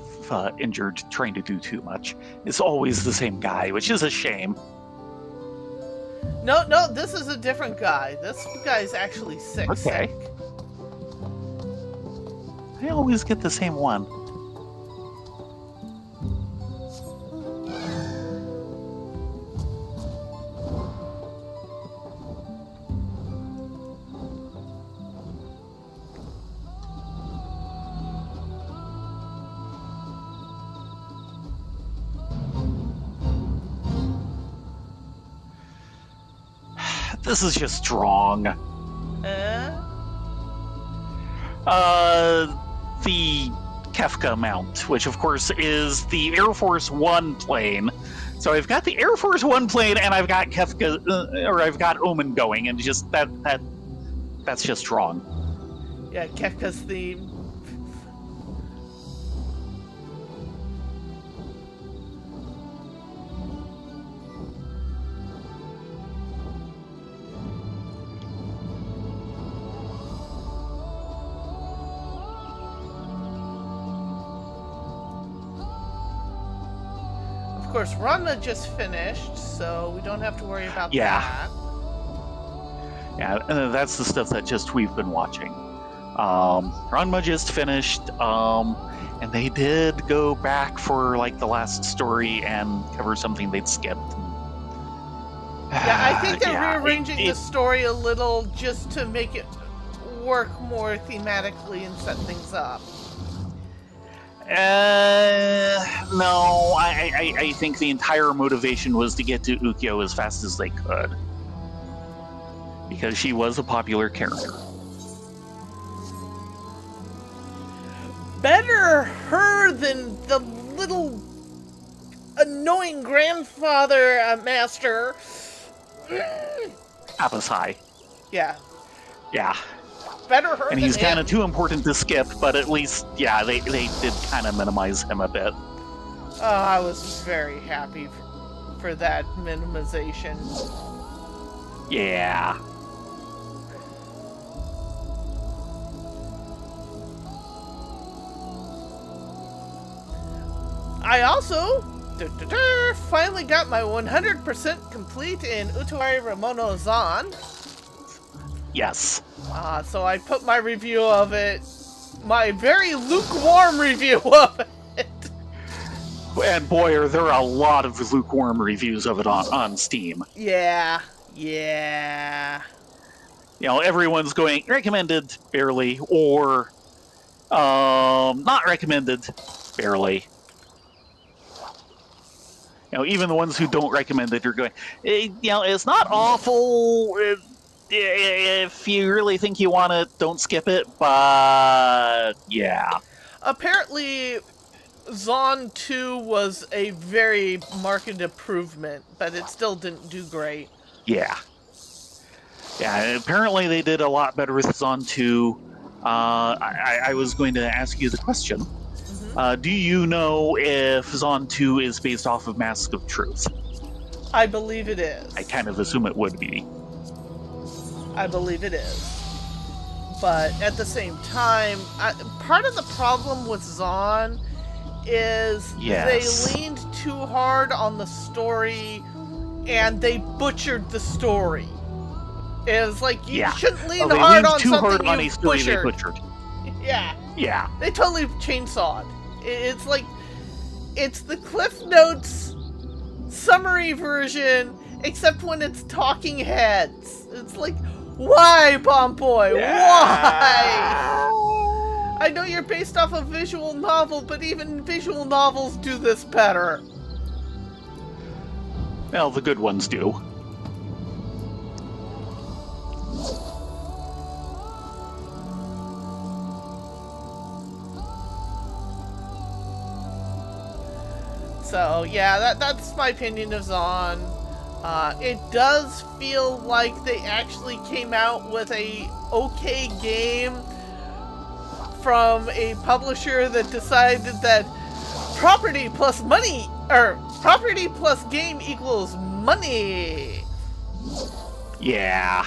injured trying to do too much. It's always the same guy, which is a shame. No, this is a different guy. This guy's actually sick. Okay. I always get the same one. this is just wrong. The Kefka mount, which of course is the Air Force One plane. So I've got the Air Force One plane, and I've got Kefka, or I've got Omen going, and just that's just wrong. Yeah, Kefka's theme. Of course, Ranma just finished, so we don't have to worry about that. Yeah, that's the stuff that just we've been watching. Ranma just finished, and they did go back for like the last story and cover something they'd skipped. Yeah, I think they're rearranging the story a little just to make it work more thematically and set things up. No, I think the entire motivation was to get to Ukyo as fast as they could. Because she was a popular character. Better her than the little annoying grandfather master. Apasai. Yeah. Yeah. Better her and than he's kind of him. too important to skip, but at least, yeah, they did kind of minimize him a bit. Oh, I was very happy for that minimization. Yeah. I also finally got my 100% complete in Utawari Ramono Zan. Yes. So I put my review of it, my very lukewarm review of it. And boy, are there a lot of lukewarm reviews of it on Steam. Yeah. You know, everyone's going recommended barely, or not recommended barely. You know, even the ones who don't recommend it are going, you know, it's not awful. If you really think you want it, don't skip it. But yeah. Apparently, Zon 2 was a very marked improvement, but it still didn't do great. Yeah. Yeah, apparently they did a lot better with Zon 2. I was going to ask you the question. Mm-hmm. Do you know if Zon 2 is based off of Mask of Truth? I believe it is. I kind of assume it would be. I believe it is. But at the same time, part of the problem with Zon is Yes. they leaned too hard on the story and they butchered the story. It was like, you shouldn't lean they hard leaned on too something hard on you a story butchered. they butchered. Yeah. Yeah. They totally chainsawed. It's like, it's the Cliff Notes summary version, except when it's talking heads. It's like, why, Bomboy? Why? I know you're based off a visual novel, but even visual novels do this better. Well, the good ones do. So, yeah, that's my opinion of Zon. It does feel like they actually came out with a okay game from a publisher that decided that property plus money, or property plus game equals money. Yeah.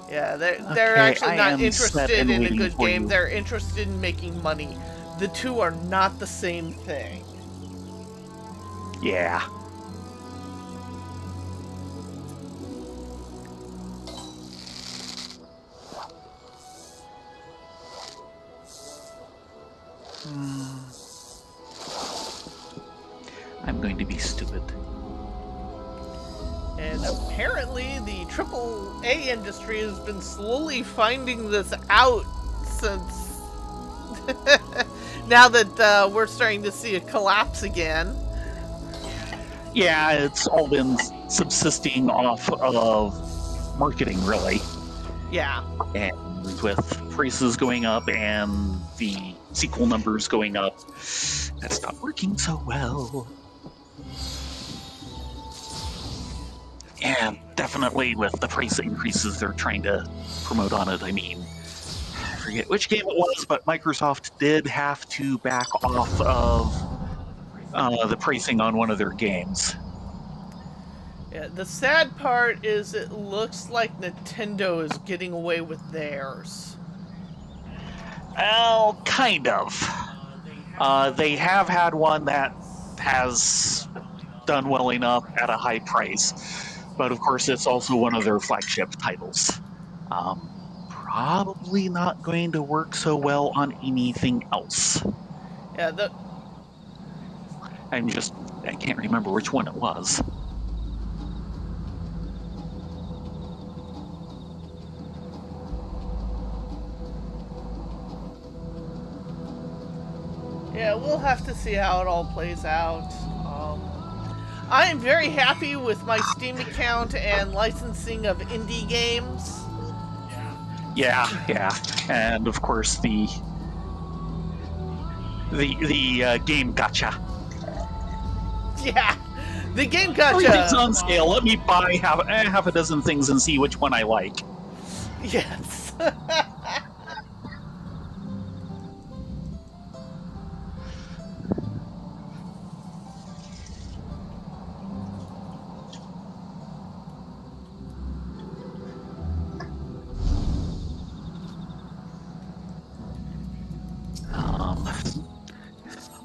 Yeah, they're Okay, actually I not am set interested and in a waiting good for game. you. They're interested in making money. The two are not the same thing. Yeah. I'm going to be stupid. And apparently the AAA industry has been slowly finding this out since Now that we're starting to see a collapse again. Yeah, it's all been subsisting off of marketing, really. Yeah. And with prices going up and the sequel numbers going up, that's not working so well. And definitely with the price increases they're trying to promote on it, I mean, I forget which game it was, but Microsoft did have to back off of the pricing on one of their games. Yeah, the sad part is it looks like Nintendo is getting away with theirs. Well, kind of. They have had one that has done well enough at a high price, but of course it's also one of their flagship titles. Probably not going to work so well on anything else. Yeah, I can't remember which one it was. Yeah, we'll have to see how it all plays out. I am very happy with my Steam account and licensing of indie games. Yeah, and of course the game gotcha. Yeah, the game gotcha. Everything's on sale. Let me buy half a dozen things and see which one I like. Yes.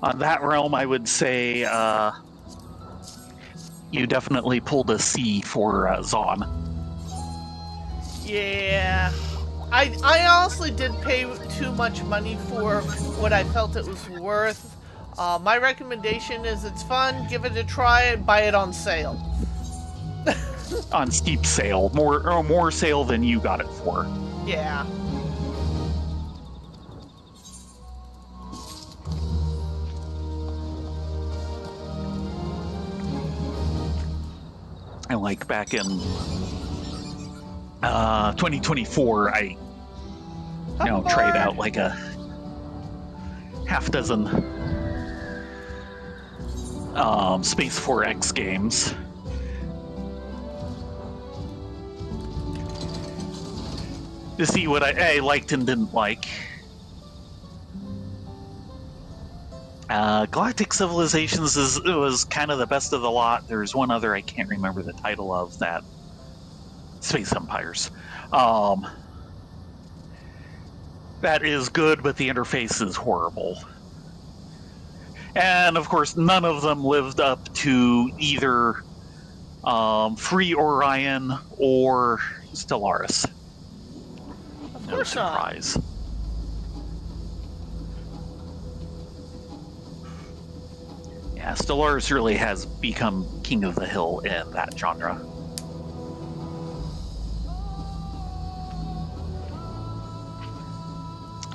On that realm, I would say you definitely pulled a C for Zon. Yeah. I honestly did pay too much money for what I felt it was worth. My recommendation is it's fun, give it a try, and buy it on sale. On steep sale. More sale than you got it for. Yeah. And like back in 2024, I trade out like a half dozen Space 4X games. To see what I liked and didn't like. Galactic Civilizations was kind of the best of the lot. There's one other I can't remember the title of that. Space Empires. That is good, but the interface is horrible. And of course, none of them lived up to either Free Orion or Stellaris. Of No course not. surprise. Yeah, Stellaris really has become king of the hill in that genre.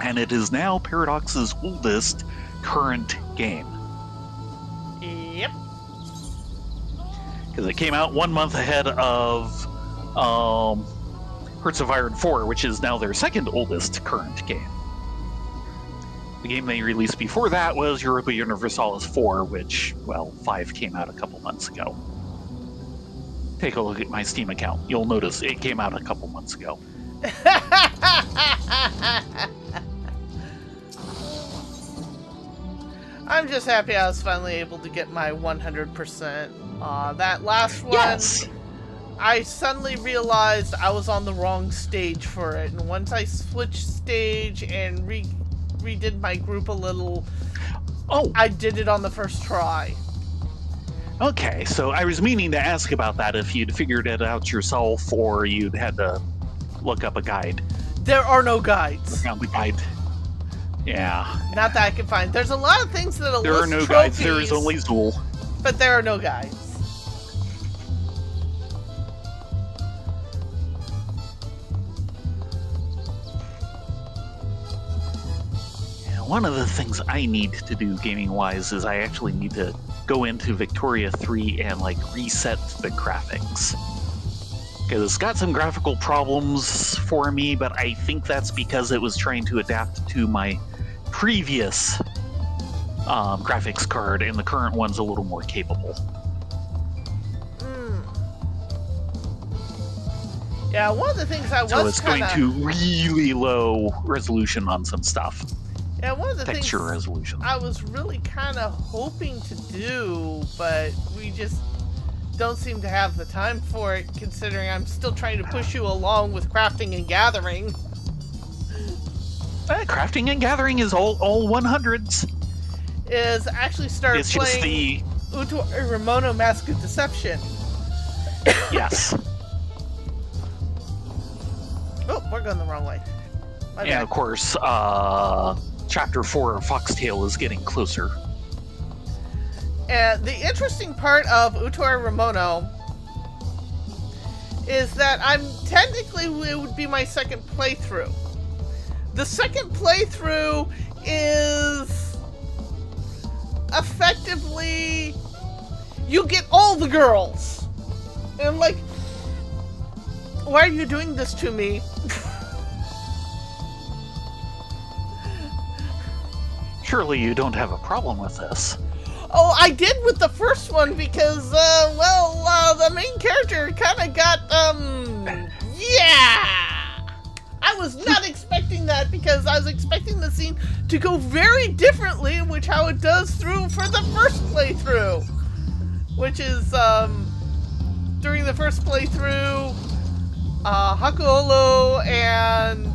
And it is now Paradox's oldest current game. Yep. Because it came out 1 month ahead of Hearts of Iron 4, which is now their second oldest current game. The game they released before that was Europa Universalis 4, which, well, 5 came out a couple months ago. Take a look at my Steam account. You'll notice it came out a couple months ago. I'm just happy I was finally able to get my 100%. That last one, Yes! I suddenly realized I was on the wrong stage for it, and once I switched stage and redid my group a little, I did it on the first try. Okay, so I was meaning to ask about that, if you'd figured it out yourself or you'd had to look up a guide. There are no guides. Found the guide. Yeah. Not that I can find. There's a lot of things that'll There are list no trophies, guides, there is only Zool. but there are no guides. Yeah, one of the things I need to do gaming-wise is I actually need to go into Victoria 3 and like reset the graphics. Because it's got some graphical problems for me, but I think that's because it was trying to adapt to my previous graphics card, and the current one's a little more capable. Yeah, one of the things I was So it's going to really low resolution on some stuff. Yeah, one of the Texture things resolution. I was really kind of hoping to do, but we just don't seem to have the time for it, considering I'm still trying to push you along with crafting and gathering. Crafting and gathering is all 100s. Is actually start It's just playing Uto Ramono Mask of Deception. Yes. Oh, we're going the wrong way. My And bad. of course, Chapter 4 of Foxtail is getting closer. And the interesting part of Utor Ramono is that technically it would be my second playthrough. The second playthrough is effectively you get all the girls. And I'm like, why are you doing this to me? Surely you don't have a problem with this. Oh, I did with the first one because, the main character kind of got, yeah! I was not expecting that because I was expecting the scene to go very differently, which how it does for the first playthrough. Which is, during the first playthrough, Hakuolo and,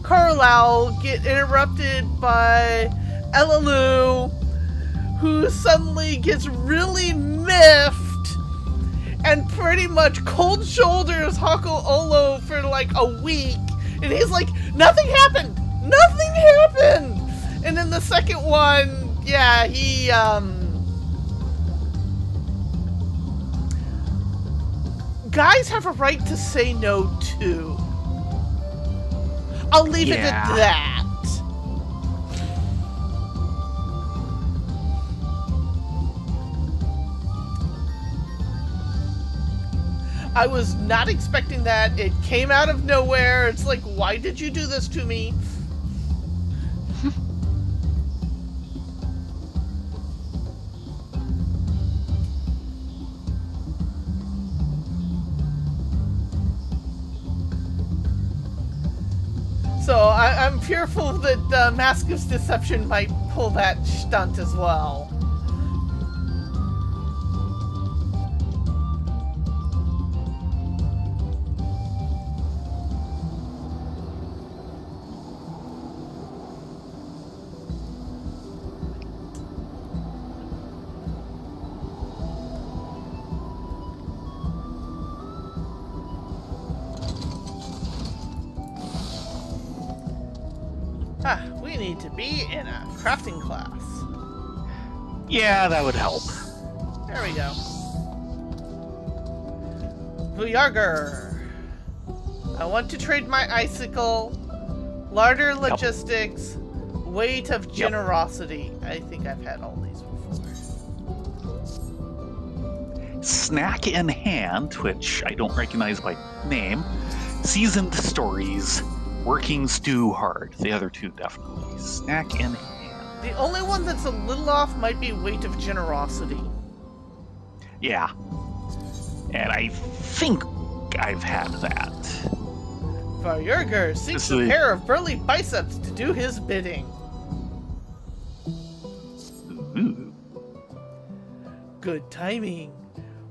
Carlisle get interrupted by Elalu, who suddenly gets really miffed and pretty much cold shoulders Hakuolo for like a week. And he's like, nothing happened! Nothing happened! And then the second one, yeah, he, guys have a right to say no too. I'll leave it at that. I was not expecting that. It came out of nowhere. It's like, why did you do this to me? So I'm fearful that Mask of Deception might pull that stunt as well. We need to be in a crafting class. Yeah, that would help. There we go. Vuyager. I want to trade my icicle, larder logistics, weight of generosity. I think I've had all these before. Snack in hand, which I don't recognize by name. Seasoned stories. Working stew hard. The other two definitely. Snack in hand. The only one that's a little off might be weight of generosity. Yeah. And I think I've had that. Vuyager seeks a pair of burly biceps to do his bidding. Ooh. Good timing.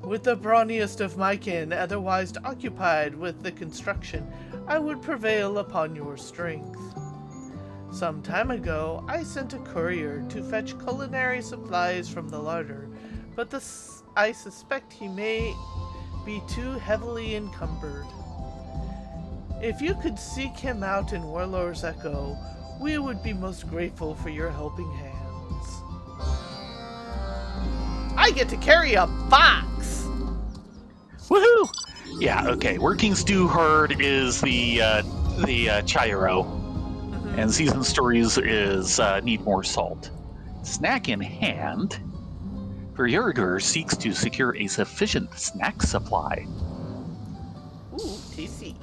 With the brawniest of my kin otherwise occupied with the construction, I would prevail upon your strength. Some time ago, I sent a courier to fetch culinary supplies from the larder, but I suspect he may be too heavily encumbered. If you could seek him out in Warlord's Echo, we would be most grateful for your helping hands. I get to carry a box! Woohoo! Yeah, okay. Working stew hard is the Chihiro. And Seasoned Stories is need more salt. Snack in hand, Verjurger seeks to secure a sufficient snack supply. Ooh, tasty.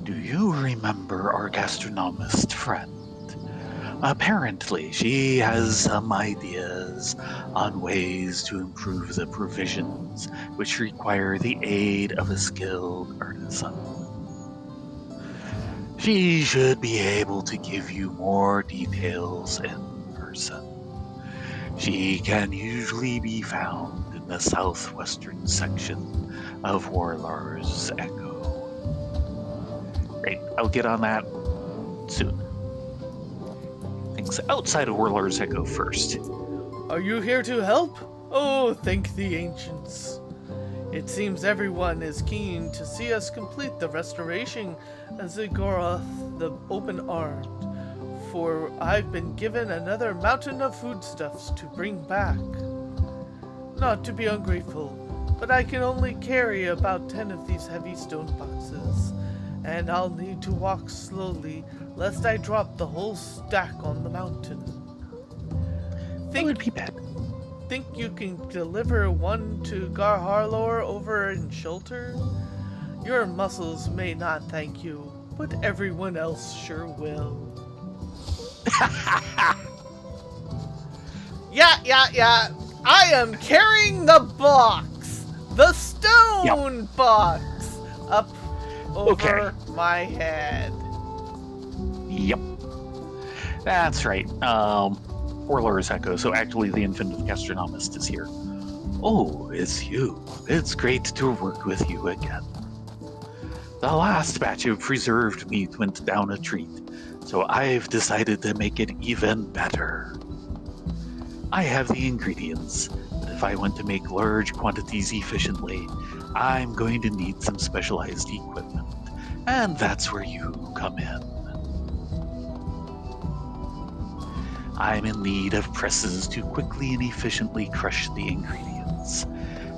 Do you remember our gastronomist friend? Apparently, she has some ideas on ways to improve the provisions which require the aid of a skilled artisan. She should be able to give you more details in person. She can usually be found in the southwestern section of Warlar's Echo. Great, I'll get on that soon. Things outside of Warlar's Echo first. Are you here to help? Oh, thank the ancients. It seems everyone is keen to see us complete the restoration of Ziggorath the Open-Armed, for I've been given another mountain of foodstuffs to bring back. Not to be ungrateful, but I can only carry about 10 of these heavy stone boxes, and I'll need to walk slowly lest I drop the whole stack on the mountain. That would be bad. Think you can deliver one to Gar Harlor over in Shelter? Your muscles may not thank you, but everyone else sure will. Yeah. I am carrying the box. The stone box. Up over my head. Yep. That's right. Warlar's Echo, so actually the infant gastronomist is here. Oh, it's you. It's great to work with you again. The last batch of preserved meat went down a treat, so I've decided to make it even better. I have the ingredients, but if I want to make large quantities efficiently, I'm going to need some specialized equipment, and that's where you come in. I'm in need of presses to quickly and efficiently crush the ingredients.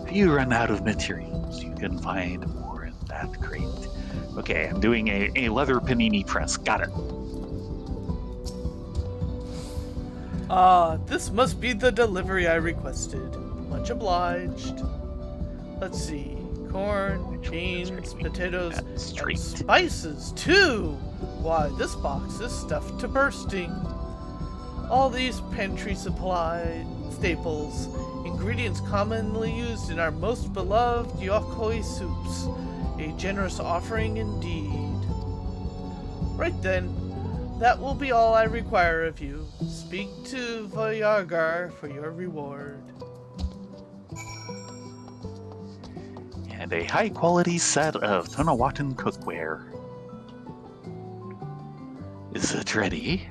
If you run out of materials, you can find more in that crate. Okay, I'm doing a leather panini press. Got it. This must be the delivery I requested. Much obliged. Let's see. Corn, beans, potatoes, and spices, too! Why, this box is stuffed to bursting. All these pantry supply staples, ingredients commonly used in our most beloved Yokoi soups. A generous offering indeed. Right then, that will be all I require of you. Speak to Voyagar for your reward. And a high-quality set of Tonawatan cookware. Is it ready?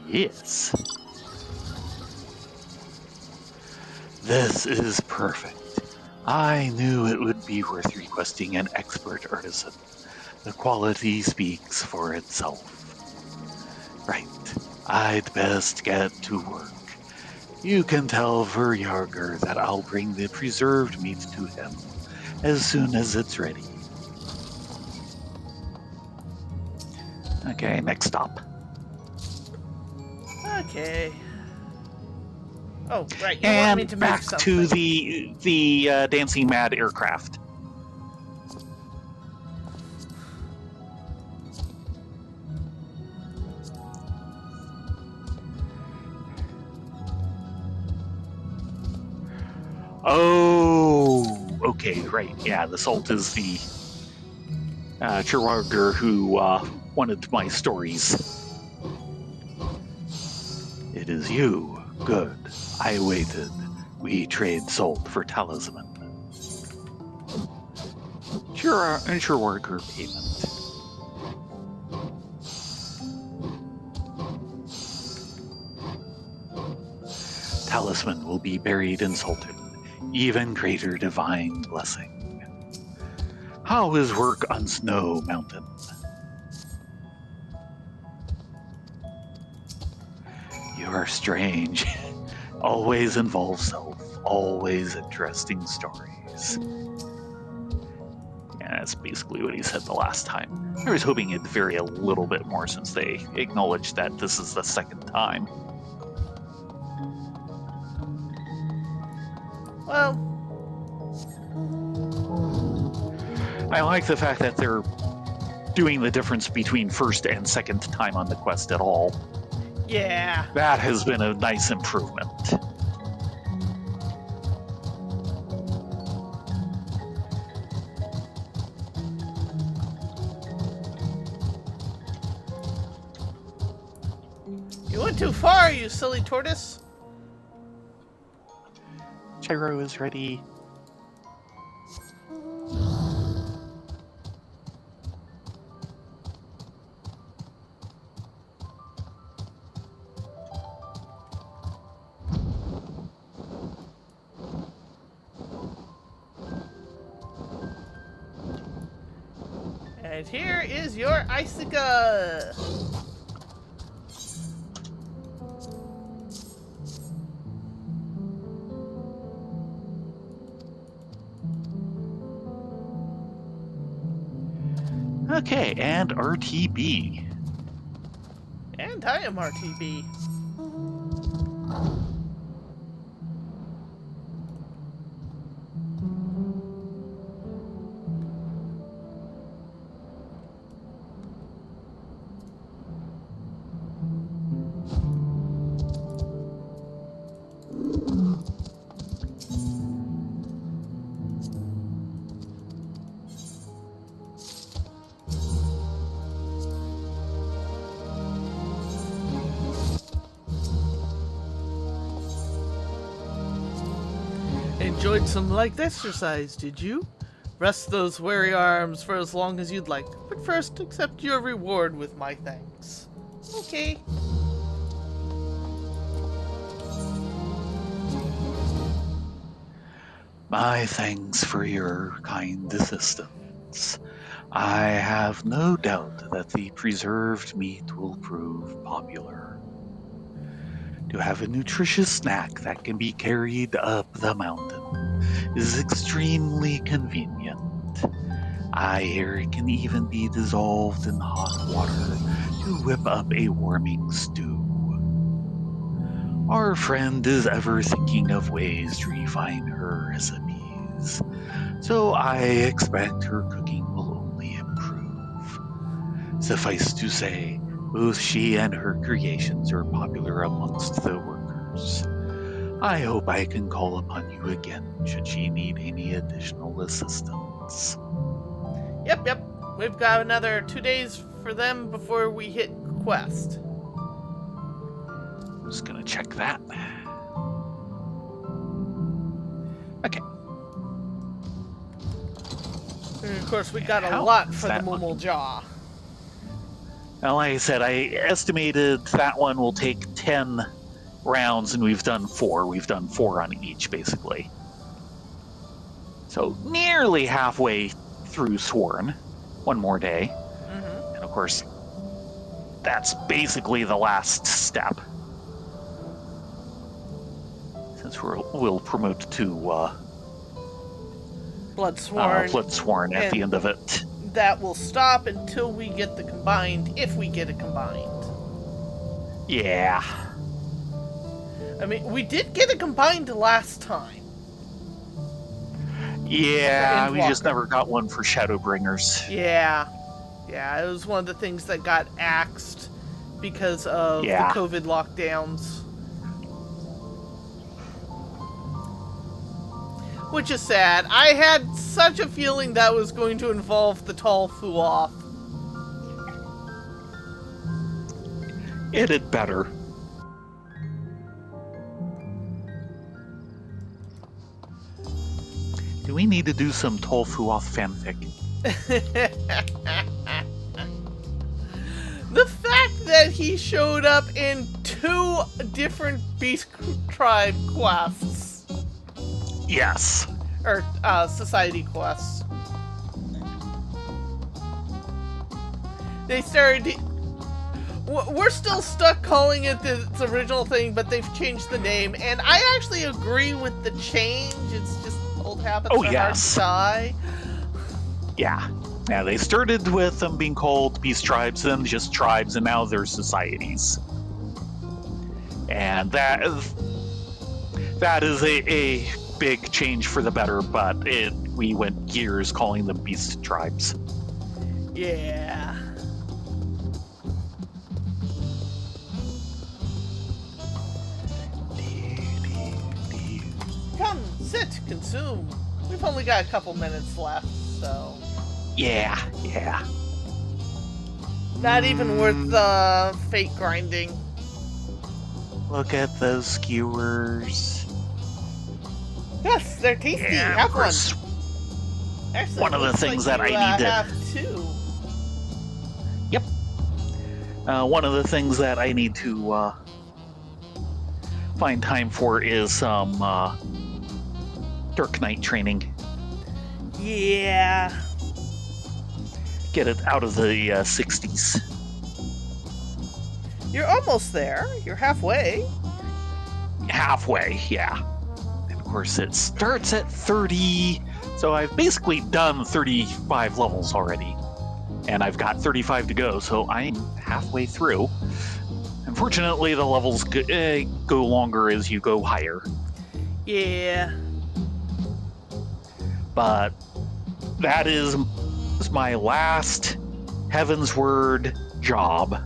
Yes. This is perfect. I knew it would be worth requesting an expert artisan. The quality speaks for itself. Right, I'd best get to work. You can tell Verjurger that I'll bring the preserved meat to him as soon as it's ready. Okay, next stop. Okay. Oh, right. You want And me to back make something. to the Dancing Mad aircraft. Oh, okay, right. Yeah, the Salt is the Chirwarger who wanted my stories. It is you. Good. I waited. We trade Salt for talisman. Chirwarger payment. Talisman will be buried in Sultan. Even greater divine blessing. How is work on Snow Mountain? You are strange. Always involve self. Always interesting stories. Yeah, That's basically what he said the last time. I was hoping it'd vary a little bit more since they acknowledged that this is the second time. Well, I like the fact that they're doing the difference between first and second time on the quest at all. yeah. That has been a nice improvement. You went too far, you silly tortoise. Gyro is ready. And here is your icicle. Okay, and RTB. And I am RTB. Enjoyed some light exercise, did you? Rest those weary arms for as long as you'd like, but first accept your reward with my thanks. Okay. My thanks for your kind assistance. I have no doubt that the preserved meat will prove popular. To have a nutritious snack that can be carried up the mountain is extremely convenient. I hear it can even be dissolved in hot water to whip up a warming stew. Our friend is ever thinking of ways to refine her recipes, so I expect her cooking will only improve. Suffice to say, both she and her creations are popular amongst the workers. I hope I can call upon you again should she need any additional assistance. Yep. We've got another 2 days for them before we hit quest. I'm just gonna check that. Okay. And of course, we got a How lot is for the that Moomal looking? Jaw. Now, like I said, I estimated that one will take 10 rounds, and we've done 4. We've done 4 on each, basically. So, nearly halfway through Sworn. One more day. Mm-hmm. And of course, that's basically the last step. Since we'll promote to Bloodsworn. Bloodsworn at the and- end of it. That will stop until we get the combined, if we get it combined. Yeah. I mean, we did get it combined last time. Yeah, And we just Walker. never got one for Shadowbringers. Yeah, it was one of the things that got axed because of Yeah. the COVID lockdowns. Which is sad. I had such a feeling that was going to involve the tall Fuoth. It had better. Do we need to do some Tolfuoth fanfic? The fact that he showed up in 2 different Beast Tribe quests, Yes. or Society quests. They started. We're still stuck calling it its original thing, but they've changed the name, and I actually agree with the change. It's just old habits Oh, are yes. hard to die. Yeah. Yeah, they started with them being called beast tribes, then just tribes, and now they're societies. And that is a big change for the better, but we went years calling them beast tribes. Yeah. Come, sit, consume. We've only got a couple minutes left, so... Yeah. Not even worth the fate grinding. Look at those skewers. Yes, they're tasty. Yeah, Have of course. one. Actually, One of the looks things like that you, I need to... have two. Yep. One of the things that I need to find time for is some Dark Knight training. Yeah. Get it out of the 60s. You're almost there. You're halfway. Halfway, yeah. And of course, it starts at 30, so I've basically done 35 levels already. And I've got 35 to go, so I'm halfway through. Unfortunately, the levels go longer as you go higher. Yeah. But that is my last Heavensward job.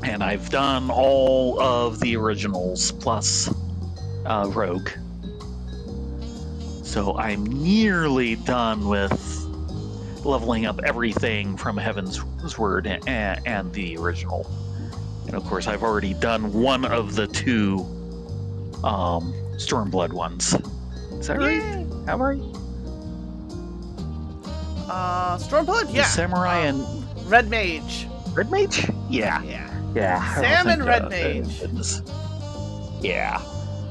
And I've done all of the originals plus Rogue. So I'm nearly done with leveling up everything from Heavensward and the original. And of course, I've already done one of the two Stormblood ones. Is that right? Am I right? Stormblood, yeah. The Samurai and Red Mage. Red Mage? Yeah. Yeah. Sam and Red Mage. Yeah.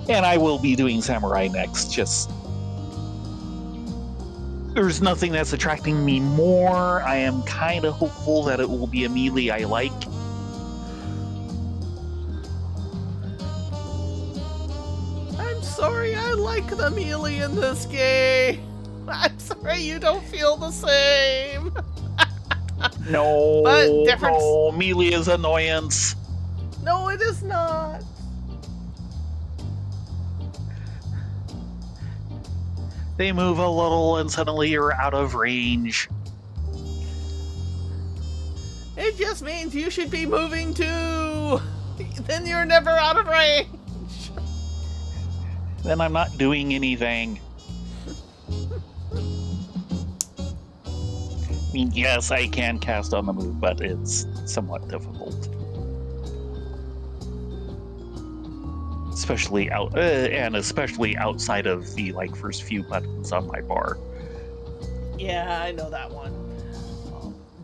And I will be doing Samurai next, just... There's nothing that's attracting me more. I am kind of hopeful that it will be a melee I like. I'm sorry, I like the melee in this game. I'm sorry you don't feel the same. No, But difference- no, melee is annoyance. No, it is not. They move a little and suddenly you're out of range. It just means you should be moving too. Then you're never out of range. Then I'm not doing anything. I mean, yes, I can cast on the move, but it's somewhat difficult. Especially especially outside of the first few buttons on my bar. Yeah, I know that one.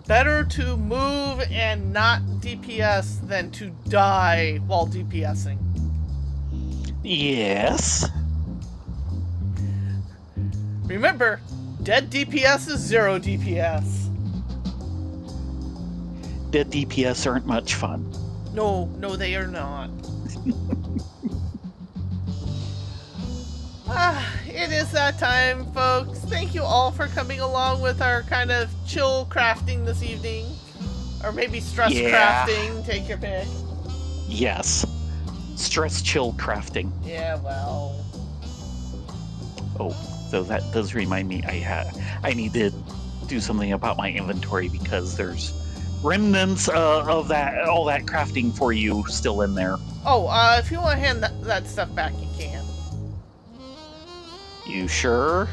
Better to move and not DPS than to die while DPSing. Yes. Remember, dead DPS is 0 DPS. Dead DPS aren't much fun. No, they are not. It is that time, folks. Thank you all for coming along with our kind of chill crafting this evening. Or maybe stress crafting, take your pick. Yes. Stress chill crafting. Yeah, well. Oh, so that does remind me I need to do something about my inventory because there's remnants of all that crafting for you still in there. Oh, if you want to hand that stuff back, you can. You sure?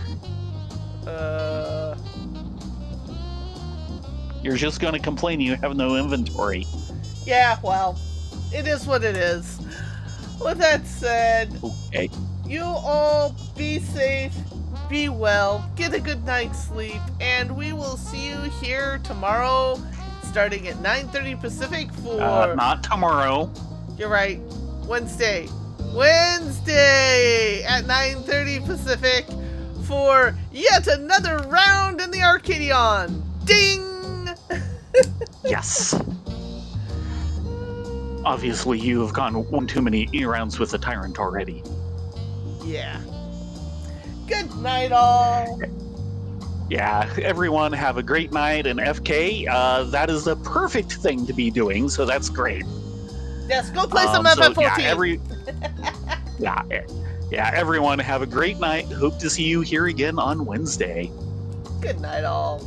You're just gonna complain you have no inventory. Yeah, well, it is what it is. With that said, Okay. you all be safe, be well, get a good night's sleep, and we will see you here tomorrow, starting at 9:30 Pacific for... Not tomorrow. You're right, Wednesday at 9:30 Pacific for yet another round in the Arcadion. Ding! Yes. Obviously, you have gone one too many rounds with the Tyrant already. Yeah. Good night, all. Yeah, everyone have a great night, and FK, that is the perfect thing to be doing, so that's great. Yes, go play some So, FF14. Yeah, everyone have a great night. Hope to see you here again on Wednesday. Good night, all.